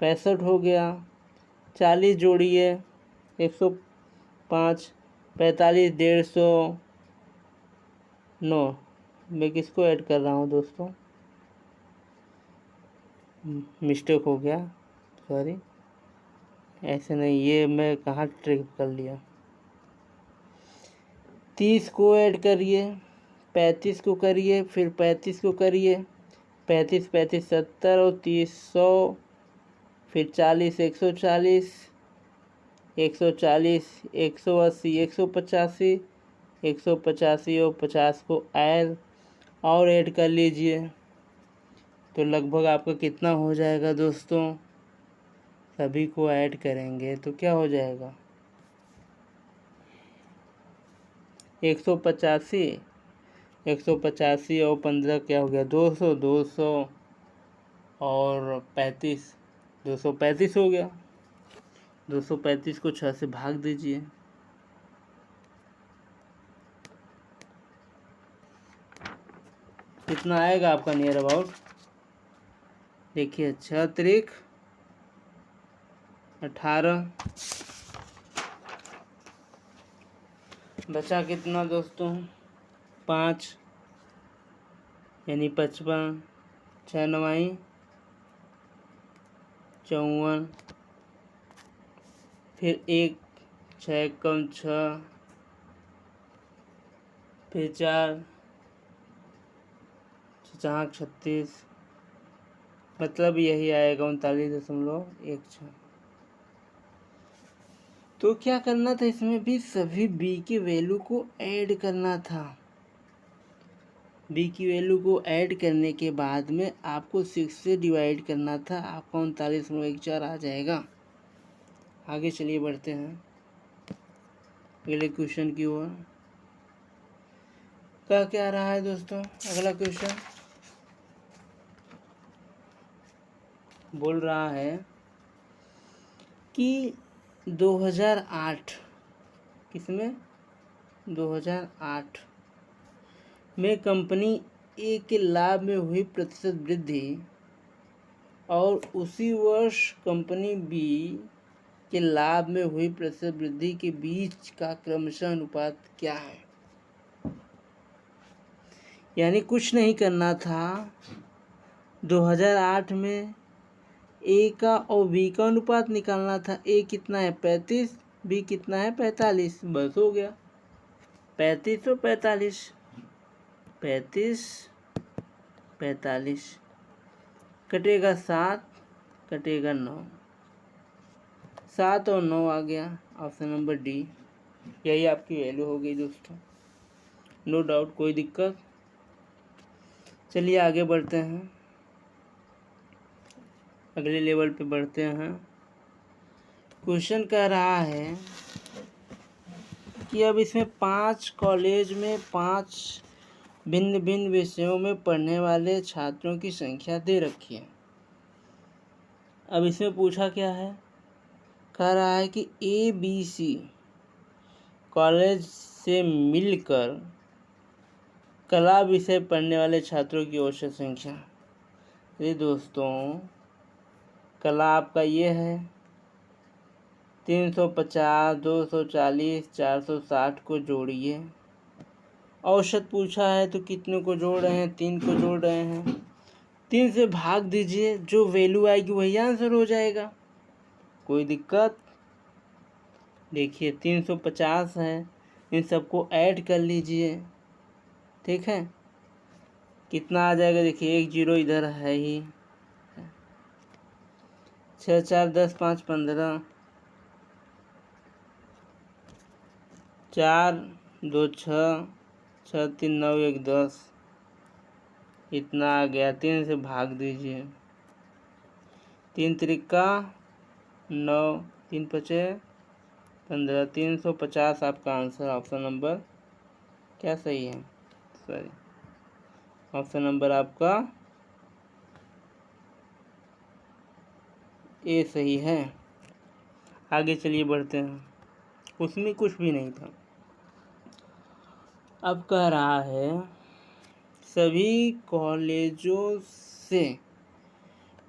65 हो गया, 40 जोड़िए 105, 45 150 9। मैं किसको ऐड कर रहा हूँ दोस्तों? मिस्टेक हो गया, सॉरी, ऐसे नहीं, ये मैं कहाँ ट्रिक कर लिया। 30 को ऐड करिए, 35 को करिए, फिर 35 को करिए, 35 35 70 और 30 100, फिर 40 140 140 180 185 185 और 50 को ऐड कर लीजिए। तो लगभग आपका कितना हो जाएगा दोस्तों? सभी को ऐड करेंगे तो क्या हो जाएगा? 185 और 15 क्या हो गया? 200 200 और 35 235 हो गया। 235 को 6 से भाग दीजिए। कितना आएगा आपका नियर अबाउट? देखिए 6 त्रिक 18, बचा कितना दोस्तों? 5 यानी 55, 6 9 54, फिर 1 6 कम 6, फिर 4 5 36, मतलब यही आएगा 39.16। तो क्या करना था? इसमें भी सभी बी के वैल्यू को ऐड करना था। बी की वैल्यू को ऐड करने के बाद में आपको 6 से डिवाइड करना था, आपका 39.14 आ जाएगा। आगे चलिए बढ़ते हैं अगले क्वेश्चन की ओर। क्या रहा है दोस्तों अगला क्वेश्चन? बोल रहा है कि 2008 किसमें? 2008 में कंपनी ए के लाभ में हुई प्रतिशत वृद्धि और उसी वर्ष कंपनी बी के लाभ में हुई प्रतिशत वृद्धि के बीच का क्रमशः अनुपात क्या है? यानी कुछ नहीं करना था। 2008 में ए का और बी का अनुपात निकालना था। ए कितना है? 35, बी कितना है? 45, बस हो गया। 35 और 45, 35 45, कटेगा 7, कटेगा 9, 7 और 9 आ गया। ऑप्शन नंबर डी, यही आपकी वैल्यू हो गई दोस्तों। नो डाउट, कोई दिक्कत। चलिए आगे बढ़ते हैं, अगले लेवल पे बढ़ते हैं। क्वेश्चन कह रहा है कि अब इसमें 5 कॉलेज में 5 भिन्न भिन्न विषयों में पढ़ने वाले छात्रों की संख्या दे रखी है। अब इसमें पूछा क्या है? कह रहा है कि ABC कॉलेज से मिलकर कला विषय पढ़ने वाले छात्रों की औसत संख्या। ये दोस्तों कला आपका ये है 350, 240, 460 को जोड़िए। औसत पूछा है तो कितने को जोड़ रहे हैं? 3 को जोड़ रहे हैं। 3 से भाग दीजिए, जो वैल्यू आएगी वही आंसर हो जाएगा, कोई दिक्कत। देखिए 350 है, इन सबको ऐड कर लीजिए, ठीक है। कितना आ जाएगा? देखिए 1 0 इधर है ही। 6 4 10 5 15, 4 2 6, 6 3 9 1 10, इतना आ गया। 3 से भाग दीजिए, 3 त्रिका 9, 3 पचे 15, 350 आपका आंसर। ऑप्शन नंबर क्या सही है? सॉरी, ऑप्शन नंबर आपका ए सही है। आगे चलिए बढ़ते हैं, उसमें कुछ भी नहीं था। अब कह रहा है सभी कॉलेजों से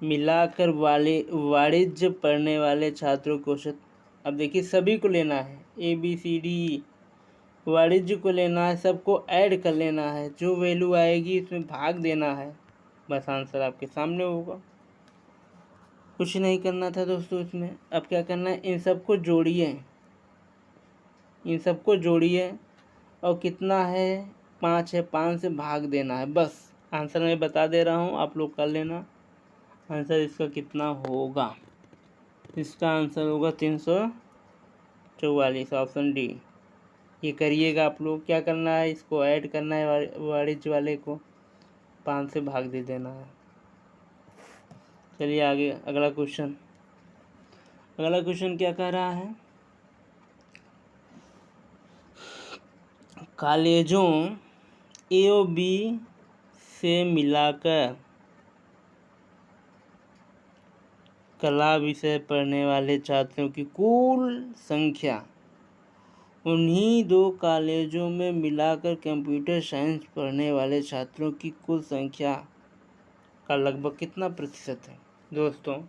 मिलाकर वाणिज्य पढ़ने वाले छात्रों को औसत। अब देखिए सभी को लेना है, ABCD, वाणिज्य को लेना है, सबको ऐड कर लेना है, जो वैल्यू आएगी इसमें भाग देना है, बस आंसर आपके सामने होगा। कुछ नहीं करना था दोस्तों इसमें। अब क्या करना है? इन सबको जोड़िए, इन सबको जोड़िए, और कितना है? 5 है, 5 से भाग देना है, बस आंसर मैं बता दे रहा हूँ, आप लोग कर लेना। आंसर इसका कितना होगा? इसका आंसर होगा 344, ऑप्शन डी। ये करिएगा आप लोग। क्या करना है? इसको ऐड करना है, वाणिज्य वाले को 5 से भाग दे देना है। चलिए आगे अगला क्वेश्चन। अगला क्वेश्चन क्या कह रहा है? कॉलेजों A और B से मिलाकर कला विषय पढ़ने वाले छात्रों की कुल संख्या उन्हीं 2 कॉलेजों में मिलाकर कंप्यूटर साइंस पढ़ने वाले छात्रों की कुल संख्या का लगभग कितना प्रतिशत है? दोस्तों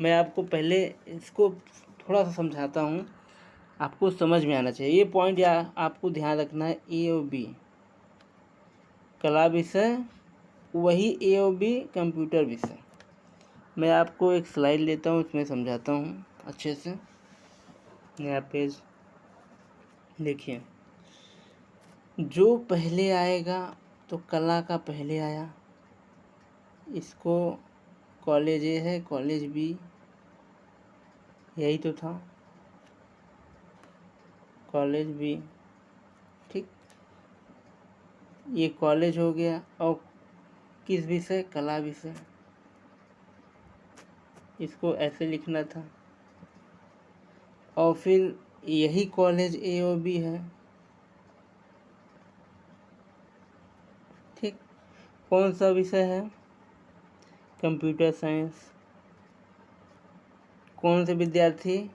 मैं आपको पहले इसको थोड़ा सा समझाता हूँ, आपको समझ में आना चाहिए। ये पॉइंट आपको ध्यान रखना है। A और B कला विषय, वही A और B कंप्यूटर विषय। मैं आपको एक स्लाइड लेता हूँ, इसमें समझाता हूँ अच्छे से। नया पेज देखिए, जो पहले आएगा तो कला का पहले आया, इसको कॉलेज ए है, कॉलेज बी, यही तो था, कॉलेज बी, ठीक। ये कॉलेज हो गया, और किस विषय? कला विषय, इसको ऐसे लिखना था। और फिर यही कॉलेज ए और बी है, ठीक। कौन सा विषय है? Computer science. कौन से विद्यार्थी?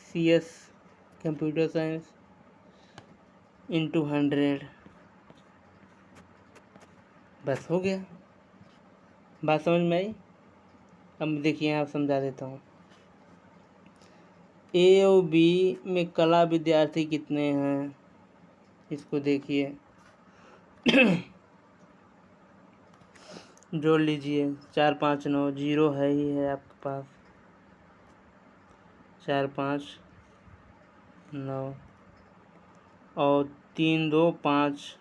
CS कंप्यूटर साइंस इंटू 100, बस हो गया। बात समझ में आई? अब देखिए आप समझा देता हूँ। A और B में कला विद्यार्थी कितने हैं, इसको देखिए जोड़ लीजिए। 4 5 9, 0 है ही है आपके पास, 4 5 9, और 3 2 5,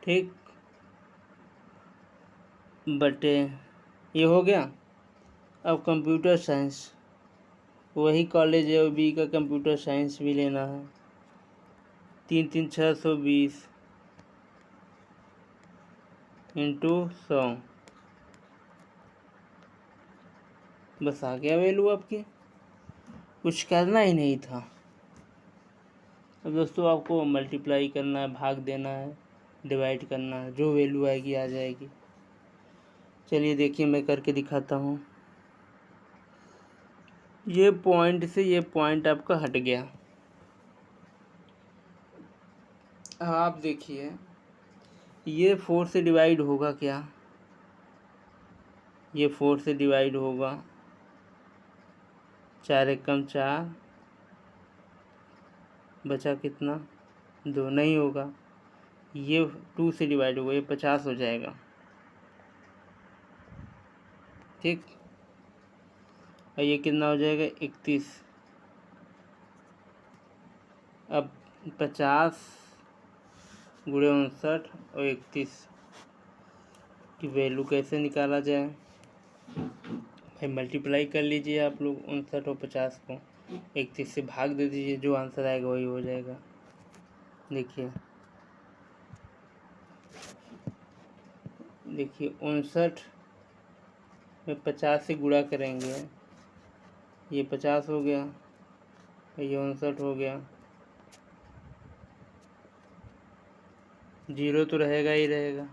ठीक, बटे ये हो गया। अब कंप्यूटर साइंस, वही कॉलेज है और बी का कंप्यूटर साइंस भी लेना है। 3 3 620 इंटू 100, बस आ गया वैल्यू आपकी, कुछ करना ही नहीं था। अब दोस्तों आपको मल्टीप्लाई करना है, भाग देना है, डिवाइड करना है, जो वैल्यू आएगी आ जाएगी। चलिए देखिए मैं करके दिखाता हूँ। ये पॉइंट से ये पॉइंट आपका हट गया। अब आप देखिए ये 4 से डिवाइड होगा क्या? ये 4 से डिवाइड होगा, 4 एकम 4, बचा कितना? 2 नहीं होगा। ये 2 से डिवाइड होगा, ये 50 हो जाएगा। ठीक, और ये कितना हो जाएगा? 31। अब 50 गुणे 59 और 31 की वैल्यू कैसे निकाला जाए? भाई मल्टीप्लाई कर लीजिए आप लोग 59 और 50 को, 31 से भाग दे दीजिए, जो आंसर आएगा वही हो जाएगा। देखिए 59 में 50 से गुणा करेंगे, ये 50 हो गया, ये 59 हो गया, 0 तो रहेगा ही रहेगा।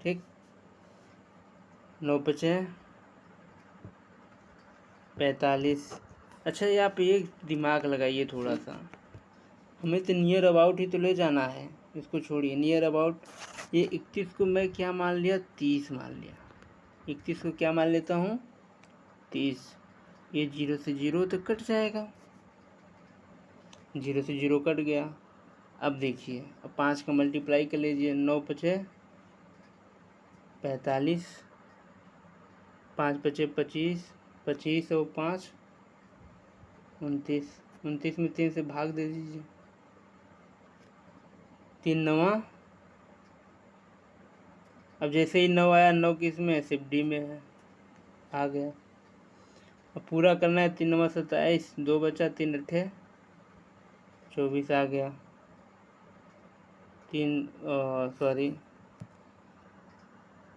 ठीक, 9 पचे 45। अच्छा, ये आप एक दिमाग लगाइए थोड़ा सा, हमें तो नियर अबाउट ही तो ले जाना है, इसको छोड़िए नियर अबाउट। ये 31 को मैं क्या मान लिया? 30 मान लिया। 31 को क्या मान लेता हूँ? 30। ये 0 से 0 तो कट जाएगा, 0 से 0 कट गया। अब देखिए, अब 5 का मल्टीप्लाई कर लीजिए, 9 पचे 45, 5 पचे 25, 25 और 5 29, 29 में 3 से भाग दे दीजिए, 3 नवा। अब जैसे ही 9 आया, 9 किस में है? सिर्फ डी में है, आ गया। अब पूरा करना है, 3 नवा 27, 2 बचा, 3 अट्ठे 24 आ गया। 3 सॉरी,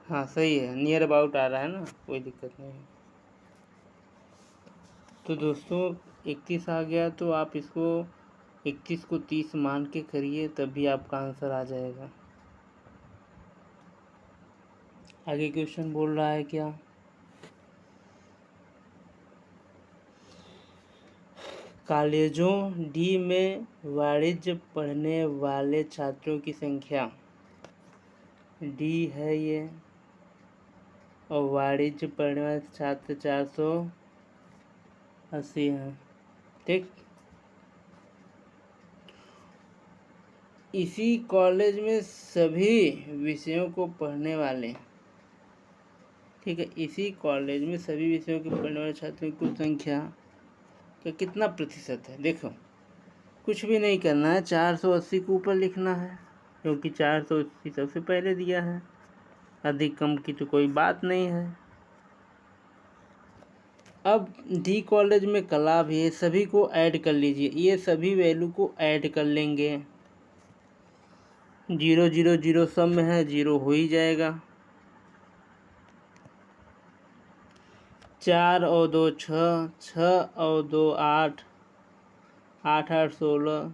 हाँ सही है, नियर अबाउट आ रहा है ना, कोई दिक्कत नहीं है। तो दोस्तों 31 आ गया, तो आप इसको 31 को 30 मान के करिए, तभी आपका आंसर आ जाएगा। आगे क्वेश्चन बोल रहा है क्या? कॉलेजों डी में वाणिज्य पढ़ने वाले छात्रों की संख्या डी है ये, और वाणिज्य पढ़ने वाले छात्र 480 हैं। ठीक, इसी कॉलेज में सभी विषयों को पढ़ने वाले, ठीक है, इसी कॉलेज में सभी विषयों के पढ़ने वाले छात्रों की कुल संख्या का कितना प्रतिशत है? देखो, कुछ भी नहीं करना है, 480 को ऊपर लिखना है, क्योंकि 480 सबसे पहले दिया है, अधिक कम की तो कोई बात नहीं है। अब डी कॉलेज में कला भी है, सभी को ऐड कर लीजिए, ये सभी वैल्यू को ऐड कर लेंगे, 0 0 0 सब में है, 0 हो ही जाएगा। 4 और 2 6, 6 और 2 8, 8 8 16,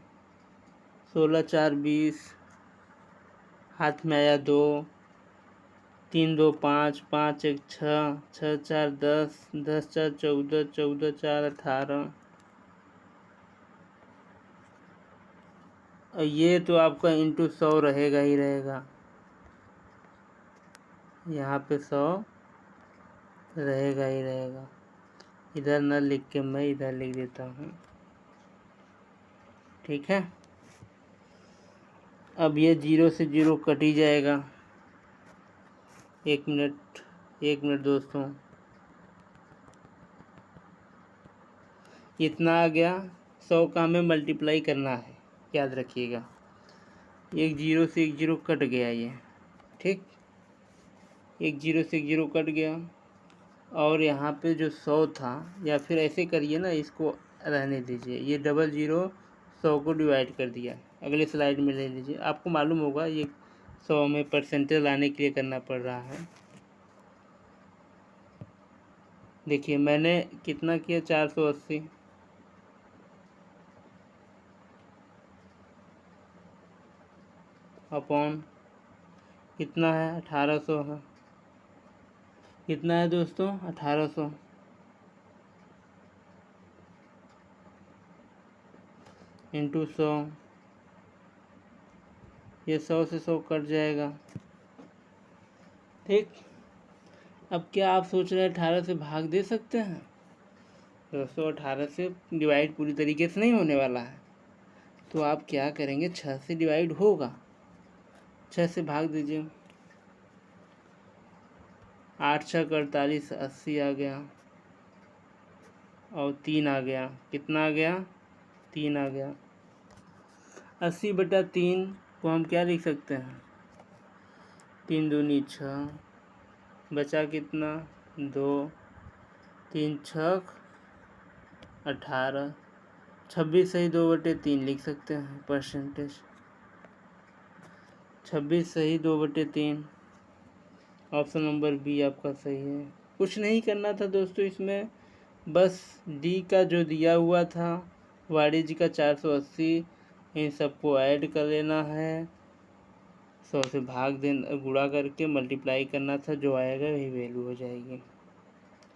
16 4 20, हाथ में आया 2, 3 2 5, 5 1 6, 6 4 10, 10 4 14, 14 4 18। और ये तो आपका इंटू 100 रहेगा ही रहेगा, यहाँ पे 100 रहेगा ही रहेगा। इधर न लिख के मैं इधर लिख देता हूँ, ठीक है। अब ये 0 से 0 कट ही जाएगा। 1 मिनट, 1 मिनट दोस्तों, इतना आ गया। 100 का हमें मल्टीप्लाई करना है, याद रखिएगा। एक 0 से 1 0 कट गया ये, ठीक, एक 0 से 1 0 कट गया। और यहाँ पे जो 100 था, या फिर ऐसे करिए ना, इसको रहने दीजिए, ये 00 100 को डिवाइड कर दिया। अगले स्लाइड में ले लीजिए, आपको मालूम होगा ये 100 में परसेंटेज लाने के लिए करना पड़ रहा है। देखिए मैंने कितना किया, 480, अपॉन कितना है, 1800 है। कितना है दोस्तों? 1800। इंटू 100, ये 100 से 100 कट जाएगा। ठीक, अब क्या आप सोच रहे हैं 18 से भाग दे सकते हैं? दोस्तों 18 से डिवाइड पूरी तरीके से नहीं होने वाला है, तो आप क्या करेंगे, 6 से डिवाइड होगा, 6 से भाग दीजिए। 8 6 48, 80 आ गया और 3 आ गया। कितना आ गया? 3 आ गया। 80/3 को हम क्या लिख सकते हैं? 3 दूनी 6, बचा कितना? 2, 3 6 18, 26 सही 2/3 लिख सकते हैं परसेंटेज। 26 सही 2/3, ऑप्शन नंबर बी आपका सही है। कुछ नहीं करना था दोस्तों इसमें, बस डी का जो दिया हुआ था वाणिज्य का 480, इन सबको ऐड कर लेना है, 100 से भाग देना, गुणा करके मल्टीप्लाई करना था, जो आएगा वही वैल्यू हो जाएगी।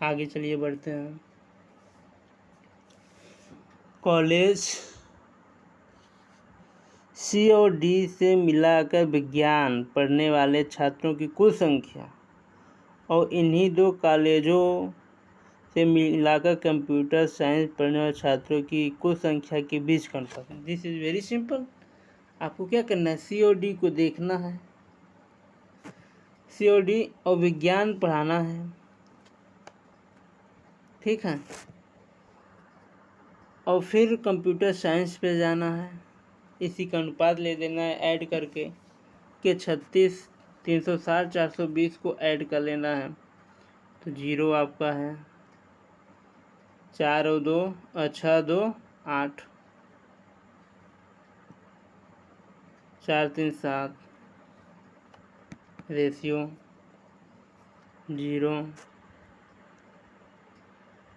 आगे चलिए बढ़ते हैं। कॉलेज सी और डी से मिलाकर विज्ञान पढ़ने वाले छात्रों की कुल संख्या और इन्हीं दो कॉलेजों से मिलाकर कंप्यूटर साइंस पढ़ने वाले छात्रों की कुल संख्या के बीच का अनुपात। This is very simple. आपको क्या करना है, सी और डी को देखना है, सी और डी और विज्ञान पढ़ाना है, ठीक है, और फिर कंप्यूटर साइंस पे जाना है, इसी का अनुपात ले देना है ऐड करके कि 36 360 420 को ऐड कर लेना है, तो 0 आपका है, 4 और 2 6 2 8, 4 3 7, रेशियो 0,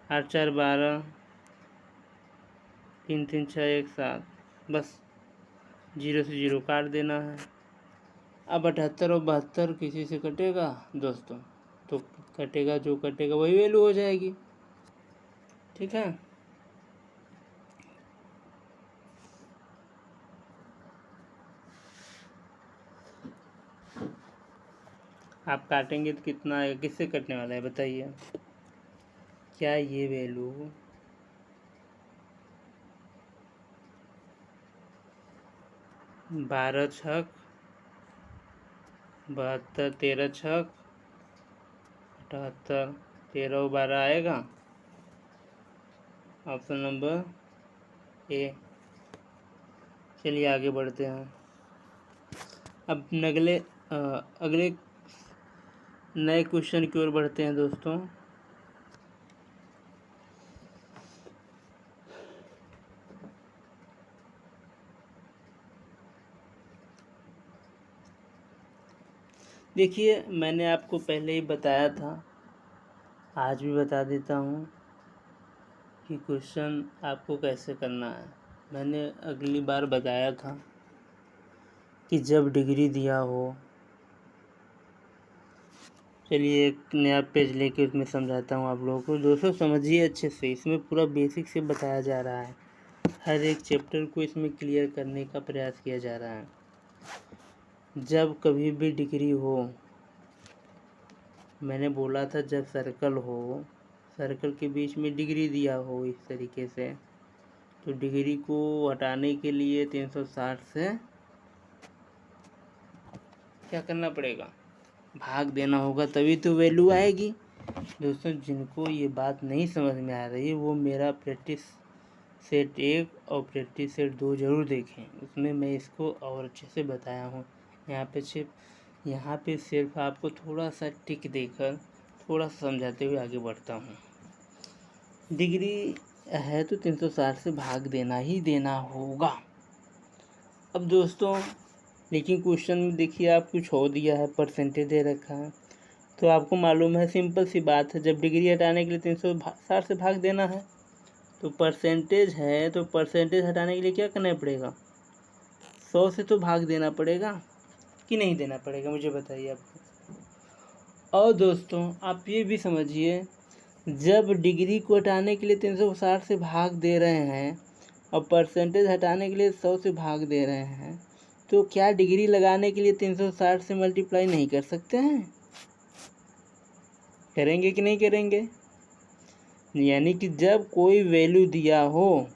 8 4 12, 3 3 6 1 7, बस 0 से 0 काट देना है। अब 78 और 72 किसी से कटेगा दोस्तों, तो कटेगा, जो कटेगा वही वैल्यू हो जाएगी, ठीक है। आप काटेंगे तो कितना आएगा, किससे कटने वाला है बताइए? क्या ये वैल्यू 12 छक 72, 13 छक 78, 13 और 12 आएगा, ऑप्शन नंबर ए। चलिए आगे बढ़ते हैं। अब अगले नए क्वेश्चन की ओर बढ़ते हैं दोस्तों। देखिए, मैंने आपको पहले ही बताया था, आज भी बता देता हूँ कि क्वेश्चन आपको कैसे करना है। मैंने अगली बार बताया था कि जब डिग्री दिया हो, चलिए एक नया पेज लेके उसमें समझाता हूँ आप लोगों को। दोस्तों समझिए अच्छे से, इसमें पूरा बेसिक से बताया जा रहा है, हर एक चैप्टर को इसमें क्लियर करने का प्रयास किया जा रहा है। जब कभी भी डिग्री हो, मैंने बोला था जब सर्कल हो, सर्कल के बीच में डिग्री दिया हो इस तरीके से, तो डिग्री को हटाने के लिए 360 से क्या करना पड़ेगा, भाग देना होगा, तभी तो वैल्यू आएगी। दोस्तों जिनको ये बात नहीं समझ में आ रही है वो मेरा प्रैक्टिस सेट 1 और प्रैक्टिस सेट 2 ज़रूर देखें, उसमें मैं इसको और अच्छे से बताया हूँ। यहाँ पे सिर्फ आपको थोड़ा सा टिक देकर थोड़ा सा समझाते हुए आगे बढ़ता हूँ। डिग्री है तो 360 से भाग देना ही देना होगा। अब दोस्तों लेकिन क्वेश्चन में देखिए आप कुछ हो दिया है, परसेंटेज दे रखा है, तो आपको मालूम है, सिंपल सी बात है, जब डिग्री हटाने के लिए 360 से भाग देना है, तो परसेंटेज है तो परसेंटेज हटाने के लिए क्या करना पड़ेगा, 100 से तो भाग देना पड़ेगा कि नहीं देना पड़ेगा, मुझे बताइए आपको। और दोस्तों आप ये भी समझिए, जब डिग्री को हटाने के लिए 360 से भाग दे रहे हैं और परसेंटेज हटाने के लिए 100 से भाग दे रहे हैं, तो क्या डिग्री लगाने के लिए 360 से मल्टीप्लाई नहीं कर सकते हैं? करेंगे कि नहीं करेंगे? यानी कि जब कोई वैल्यू दिया हो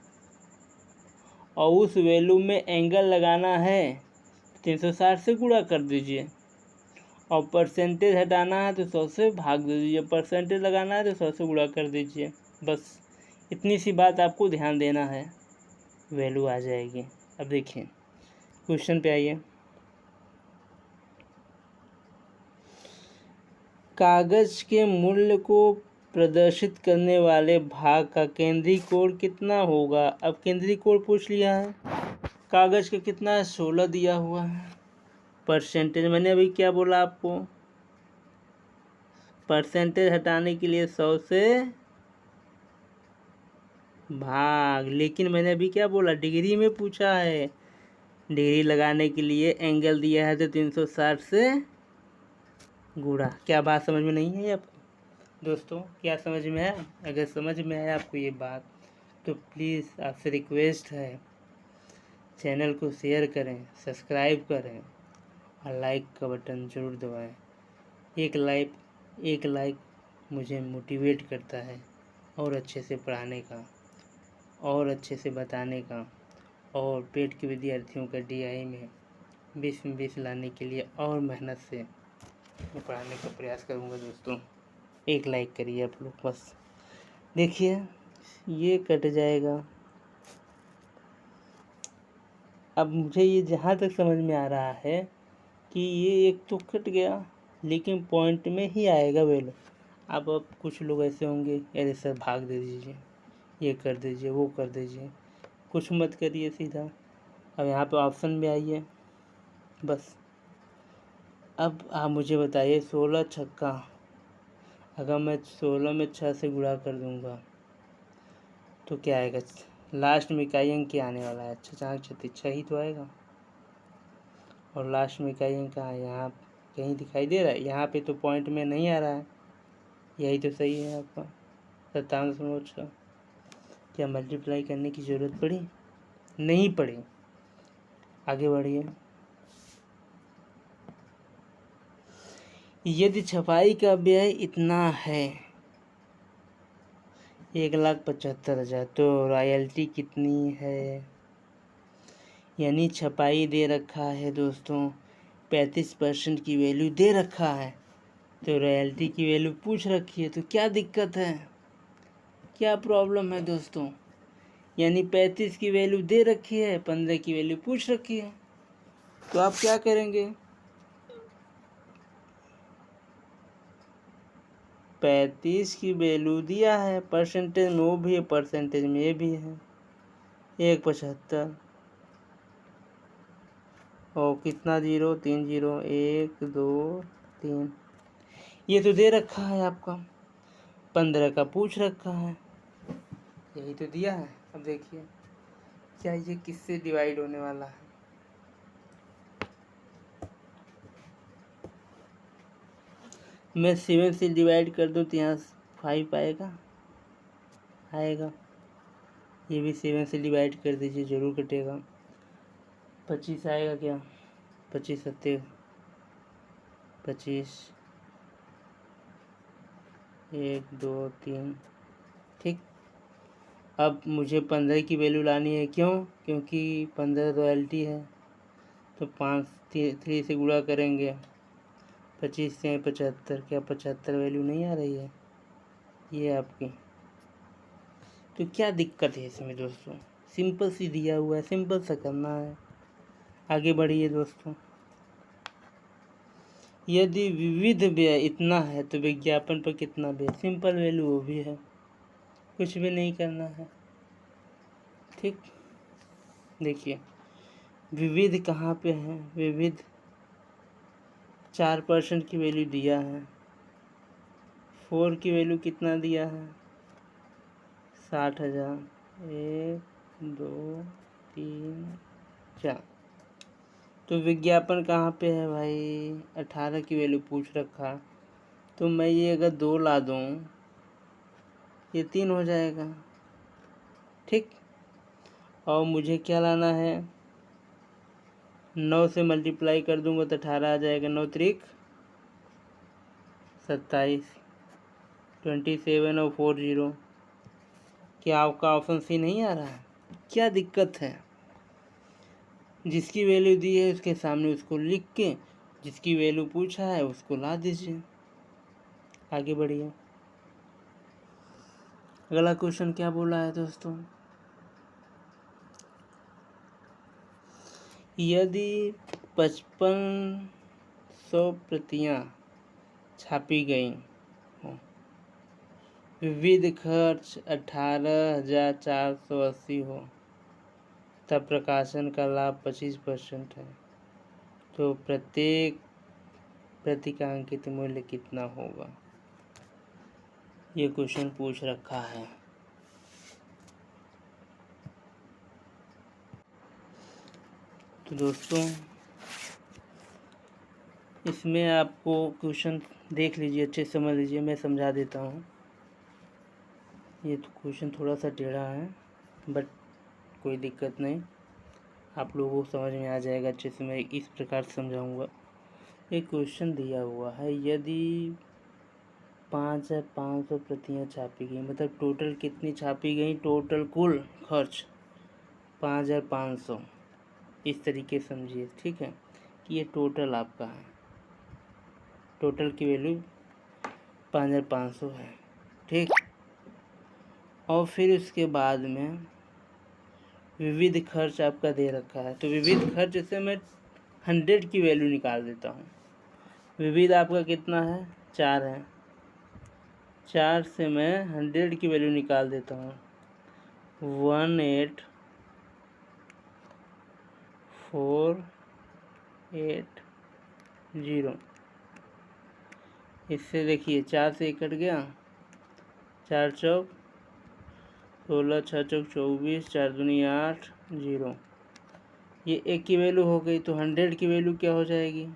और उस वैल्यू में एंगल लगाना है 360 से गुणा कर दीजिए, और परसेंटेज हटाना है तो 100 से भाग दे दीजिए, परसेंटेज लगाना है तो 100 से गुणा कर दीजिए। बस इतनी सी बात आपको ध्यान देना है, वैल्यू आ जाएगी। अब देखिए क्वेश्चन पे आइए। कागज के मूल्य को प्रदर्शित करने वाले भाग का केंद्रीय कोण कितना होगा? अब केंद्रीय कोण पूछ लिया है। कागज का कितना है? 16 दिया हुआ है। परसेंटेज मैंने अभी क्या बोला आपको? परसेंटेज हटाने के लिए 100 से भाग, लेकिन मैंने अभी क्या बोला? डिग्री में पूछा है। डिग्री लगाने के लिए एंगल दिया है तो 360 से गुणा। क्या बात समझ में नहीं है आपको दोस्तों? क्या समझ में है? अगर समझ में आया आपको ये बात तो प्लीज़ आपसे रिक्वेस्ट है, चैनल को शेयर करें, सब्सक्राइब करें और लाइक का बटन ज़रूर दबाएं। एक लाइक मुझे मोटिवेट करता है और अच्छे से पढ़ाने का, और अच्छे से बताने का, और पेट के विद्यार्थियों का DI में 20 में 20 लाने के लिए और मेहनत से मैं पढ़ाने का प्रयास करूँगा दोस्तों। एक लाइक करिए आप लोग बस। देखिए ये कट जाएगा। अब मुझे ये जहाँ तक समझ में आ रहा है कि ये एक तो कट गया, लेकिन पॉइंट में ही आएगा वैल्यू। अब कुछ लोग ऐसे होंगे, अरे सर भाग दे दीजिए, ये कर दीजिए, वो कर दीजिए, कुछ मत करिए सीधा। अब यहाँ पे ऑप्शन भी आइए बस। अब आप मुझे बताइए 16 छक्का, अगर मैं 16 में 6 से गुणा कर दूंगा तो क्या आएगा? लास्ट में इकाई अंक क्या आने वाला है? 6 ही तो आएगा। और लास्ट में इकाई अंक कहाँ है? यहाँ कहीं दिखाई दे रहा है? यहाँ पे तो पॉइंट में नहीं आ रहा है। यही तो सही है आपका 57.6। क्या मल्टीप्लाई करने की ज़रूरत पड़ी? नहीं पड़ी। आगे बढ़िए। यदि छपाई का व्यय इतना है 1,75,000 तो रॉयल्टी कितनी है? यानी छपाई दे रखा है दोस्तों, 35% की वैल्यू दे रखा है, तो रॉयल्टी की वैल्यू पूछ रखी है, तो क्या दिक्कत है? क्या प्रॉब्लम है दोस्तों? यानी 35 की वैल्यू दे रखी है, 15 की वैल्यू पूछ रखी है, तो आप क्या करेंगे? 35 की वैल्यू दिया है, परसेंटेज में वो भी है, परसेंटेज में ये भी है, 1,75 और कितना जीरो? 3 जीरो, 1 2 3, ये तो दे रखा है आपका। 15 का पूछ रखा है, यही तो दिया है। अब देखिए क्या ये किससे डिवाइड होने वाला है? मैं 7 से डिवाइड कर दूं तो यहाँ 5 आएगा? आएगा। ये भी 7 से डिवाइड कर दीजिए, ज़रूर कटेगा। 25 आएगा क्या? 25 सत्ते 25, 1 2 3, ठीक। अब मुझे 15 की वैल्यू लानी है, क्यों? क्योंकि 15 रॉयल्टी है, तो 3 से गुणा करेंगे। 25 से 75, क्या 75 वैल्यू नहीं आ रही है ये आपकी? तो क्या दिक्कत है इसमें दोस्तों? सिंपल सी दिया हुआ है, सिंपल सा करना है। आगे बढ़िए दोस्तों। यदि विविध व्यय इतना है तो विज्ञापन पर कितना व्यय? सिंपल वैल्यू वो भी है, कुछ भी नहीं करना है, ठीक। देखिए विविध कहाँ पे है? विविध 4% की वैल्यू दिया है, 4 की वैल्यू कितना दिया है? 60,000, 1 2 3 4। तो विज्ञापन कहाँ पे है भाई? 18 की वैल्यू पूछ रखा, तो मैं ये अगर 2 ला दूँ ये 3 हो जाएगा, ठीक। और मुझे क्या लाना है? 9 से मल्टीप्लाई कर दूंगा तो 18 आ जाएगा। 9 त्रिक 27, 27 और 40। क्या आपका ऑप्शन सी नहीं आ रहा है? क्या दिक्कत है? जिसकी वैल्यू दी है उसके सामने उसको लिख के जिसकी वैल्यू पूछा है उसको ला दीजिए। आगे बढ़िए। अगला क्वेश्चन क्या बोला है दोस्तों? यदि 5500 प्रतियां छापी गई हो, विविध खर्च 18,480 हो, तब प्रकाशन का लाभ 25% है, तो प्रत्येक प्रति का अंकित मूल्य कितना होगा? ये क्वेश्चन पूछ रखा है। तो दोस्तों इसमें आपको क्वेश्चन देख लीजिए, अच्छे से समझ लीजिए, मैं समझा देता हूँ। ये तो क्वेश्चन थोड़ा सा टेढ़ा है बट कोई दिक्कत नहीं, आप लोगों को समझ में आ जाएगा अच्छे से। मैं इस प्रकार से समझाऊंगा। एक क्वेश्चन दिया हुआ है, यदि 5500 प्रतियां छापी गई, मतलब टोटल कितनी छापी गई? टोटल कुल खर्च 5500। इस तरीके से समझिए, ठीक है, कि ये टोटल आपका है, टोटल की वैल्यू 5500 है, ठीक। और फिर उसके बाद में विविध खर्च आपका दे रखा है, तो विविध खर्च से मैं 100 की वैल्यू निकाल देता हूँ। विविध आपका कितना है? 4 है। 4 से मैं 100 की वैल्यू निकाल देता हूँ। 18480। इससे देखिए 4 से कट गया, 4 चौक 16, 6 चौक 24, 4 दूनी 8, 0। ये 1 की वैल्यू हो गई, तो 100 की वैल्यू क्या हो जाएगी?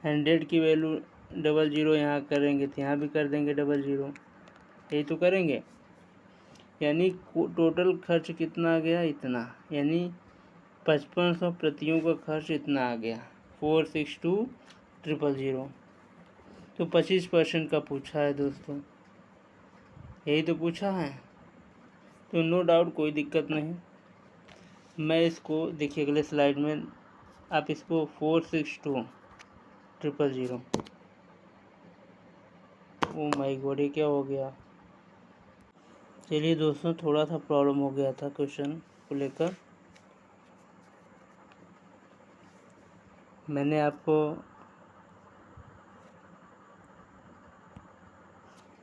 100 की वैल्यू 00 यहाँ करेंगे तो यहाँ भी कर देंगे 00, यही तो करेंगे। यानी टोटल खर्च कितना आ गया? इतना, यानी 5500 प्रतियों का खर्च इतना आ गया, 462000। तो 25% का पूछा है दोस्तों, यही तो पूछा है, तो नो डाउट कोई दिक्कत नहीं। मैं इसको देखिए अगले स्लाइड में, आप इसको 462000। ओ माय गॉड, ये क्या हो गया? चलिए दोस्तों, थोड़ा सा प्रॉब्लम हो गया था क्वेश्चन को लेकर। मैंने आपको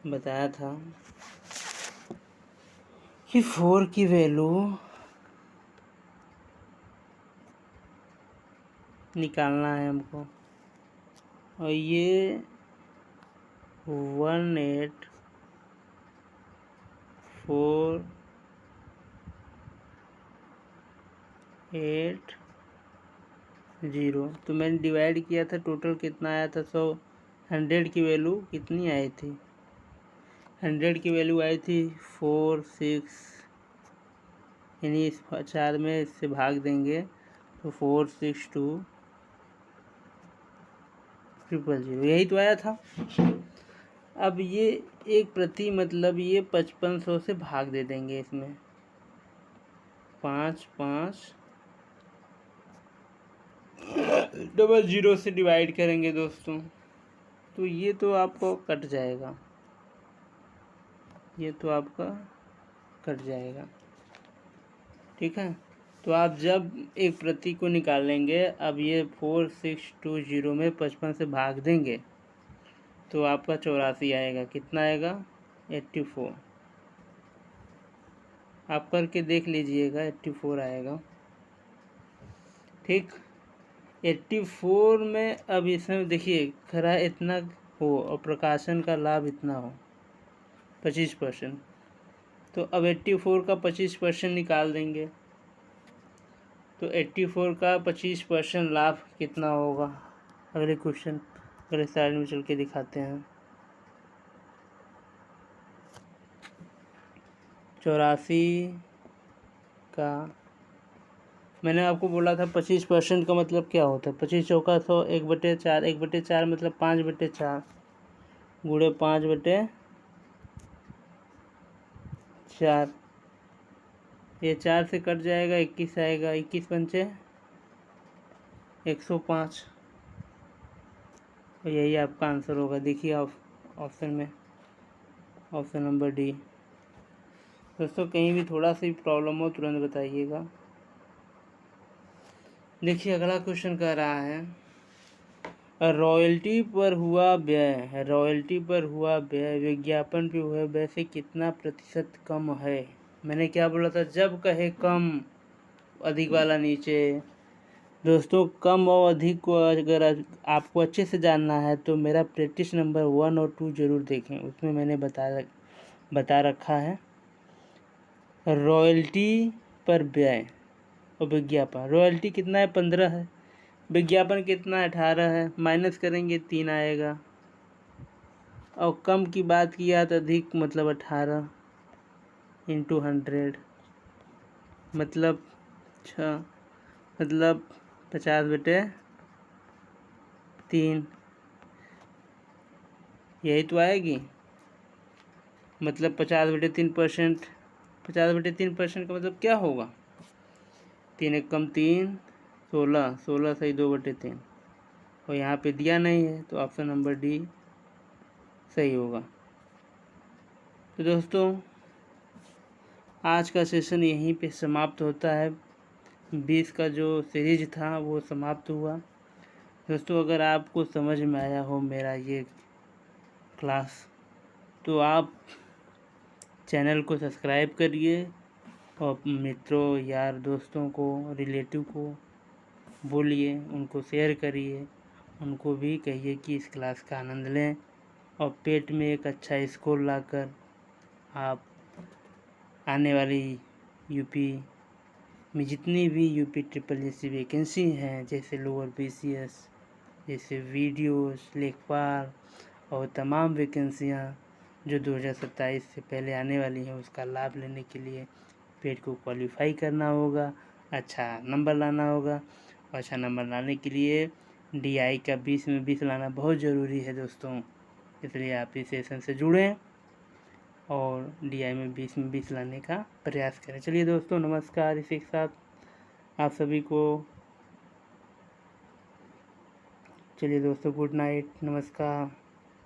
बताया था कि 4 की वैल्यू निकालना है हमको, और ये 18480। तो मैंने डिवाइड किया था, टोटल कितना आया था? 100 की वैल्यू कितनी आई थी? 100 की वैल्यू आई थी 46, यानी इस 4 में इससे भाग देंगे तो 462000, यही तो आया था। अब ये एक प्रति, मतलब ये 5500 से भाग दे देंगे इसमें, 5500 से डिवाइड करेंगे दोस्तों, तो ये तो आपको कट जाएगा, ये तो आपका कट जाएगा, ठीक है। तो आप जब एक प्रति को निकालेंगे, अब ये 4620 में 55 से भाग देंगे तो आपका 84 आएगा। कितना आएगा? 84। आप करके देख लीजिएगा, 84 आएगा, ठीक। 84 में अब इसमें देखिए खरा इतना हो और प्रकाशन का लाभ इतना हो, 25%, तो अब 84 का 25% निकाल देंगे, तो 84 का 25% लाभ कितना होगा? अगले क्वेश्चन, अगले स्लाइड में चल के दिखाते हैं। 84 का मैंने आपको बोला था 25% का मतलब क्या होता है। 25 चौका 100, 1/4, 1/4 मतलब 5/4 गुणे 5/4, ये 4 से कट जाएगा, 21 आएगा, 21 पंचे 105, और यही आपका आंसर होगा। देखिए ऑप्शन में, ऑप्शन नंबर डी। दोस्तों कहीं भी थोड़ा सा भी प्रॉब्लम हो तुरंत बताइएगा। देखिए अगला क्वेश्चन कह रहा है रॉयल्टी पर हुआ व्यय, रॉयल्टी पर हुआ व्यय विज्ञापन पे हुए व्यय से कितना प्रतिशत कम है। मैंने क्या बोला था, जब कहे कम अधिक वाला नीचे। दोस्तों कम और अधिक को अगर आपको अच्छे से जानना है तो मेरा प्रैक्टिस नंबर 1 और 2 जरूर देखें, उसमें मैंने बता रखा है। रॉयल्टी पर व्यय और विज्ञापन, रॉयल्टी कितना है 15 है, विज्ञापन कितना 18 है, माइनस करेंगे 3 आएगा, और कम की बात किया तो अधिक मतलब 18 इंटू 100 मतलब 6, मतलब 50/3, यही तो आएगी। मतलब 50/3%, 50/3% का मतलब क्या होगा, 3 एक कम 3, 16, 16 सही 2/3, और यहाँ पे दिया नहीं है तो ऑप्शन नंबर डी सही होगा। तो दोस्तों आज का सेशन यहीं पे समाप्त होता है। 20 का जो सीरीज था वो समाप्त हुआ। दोस्तों अगर आपको समझ में आया हो मेरा ये क्लास तो आप चैनल को सब्सक्राइब करिए और मित्रों, यार, दोस्तों को, रिलेटिव को बोलिए, उनको शेयर करिए, उनको भी कहिए कि इस क्लास का आनंद लें और पेट में एक अच्छा स्कोर लाकर आप आने वाली यूपी में जितनी भी यूपी ट्रिपल एससी वैकेंसी हैं, जैसे लोअर BCS, जैसे वीडियोस, लेखपाल और तमाम वैकेंसियाँ जो 2027 से पहले आने वाली हैं, उसका लाभ लेने के लिए पेट को क्वालिफाई करना होगा, अच्छा नंबर लाना होगा, और अच्छा नंबर लाने के लिए DI का 20 में 20 लाना बहुत ज़रूरी है दोस्तों। इसलिए आप इस सेशन से जुड़ें और DI में 20 में 20 लाने का प्रयास करें। चलिए दोस्तों नमस्कार, इसी के साथ आप सभी को चलिए दोस्तों गुड नाइट, नमस्कार।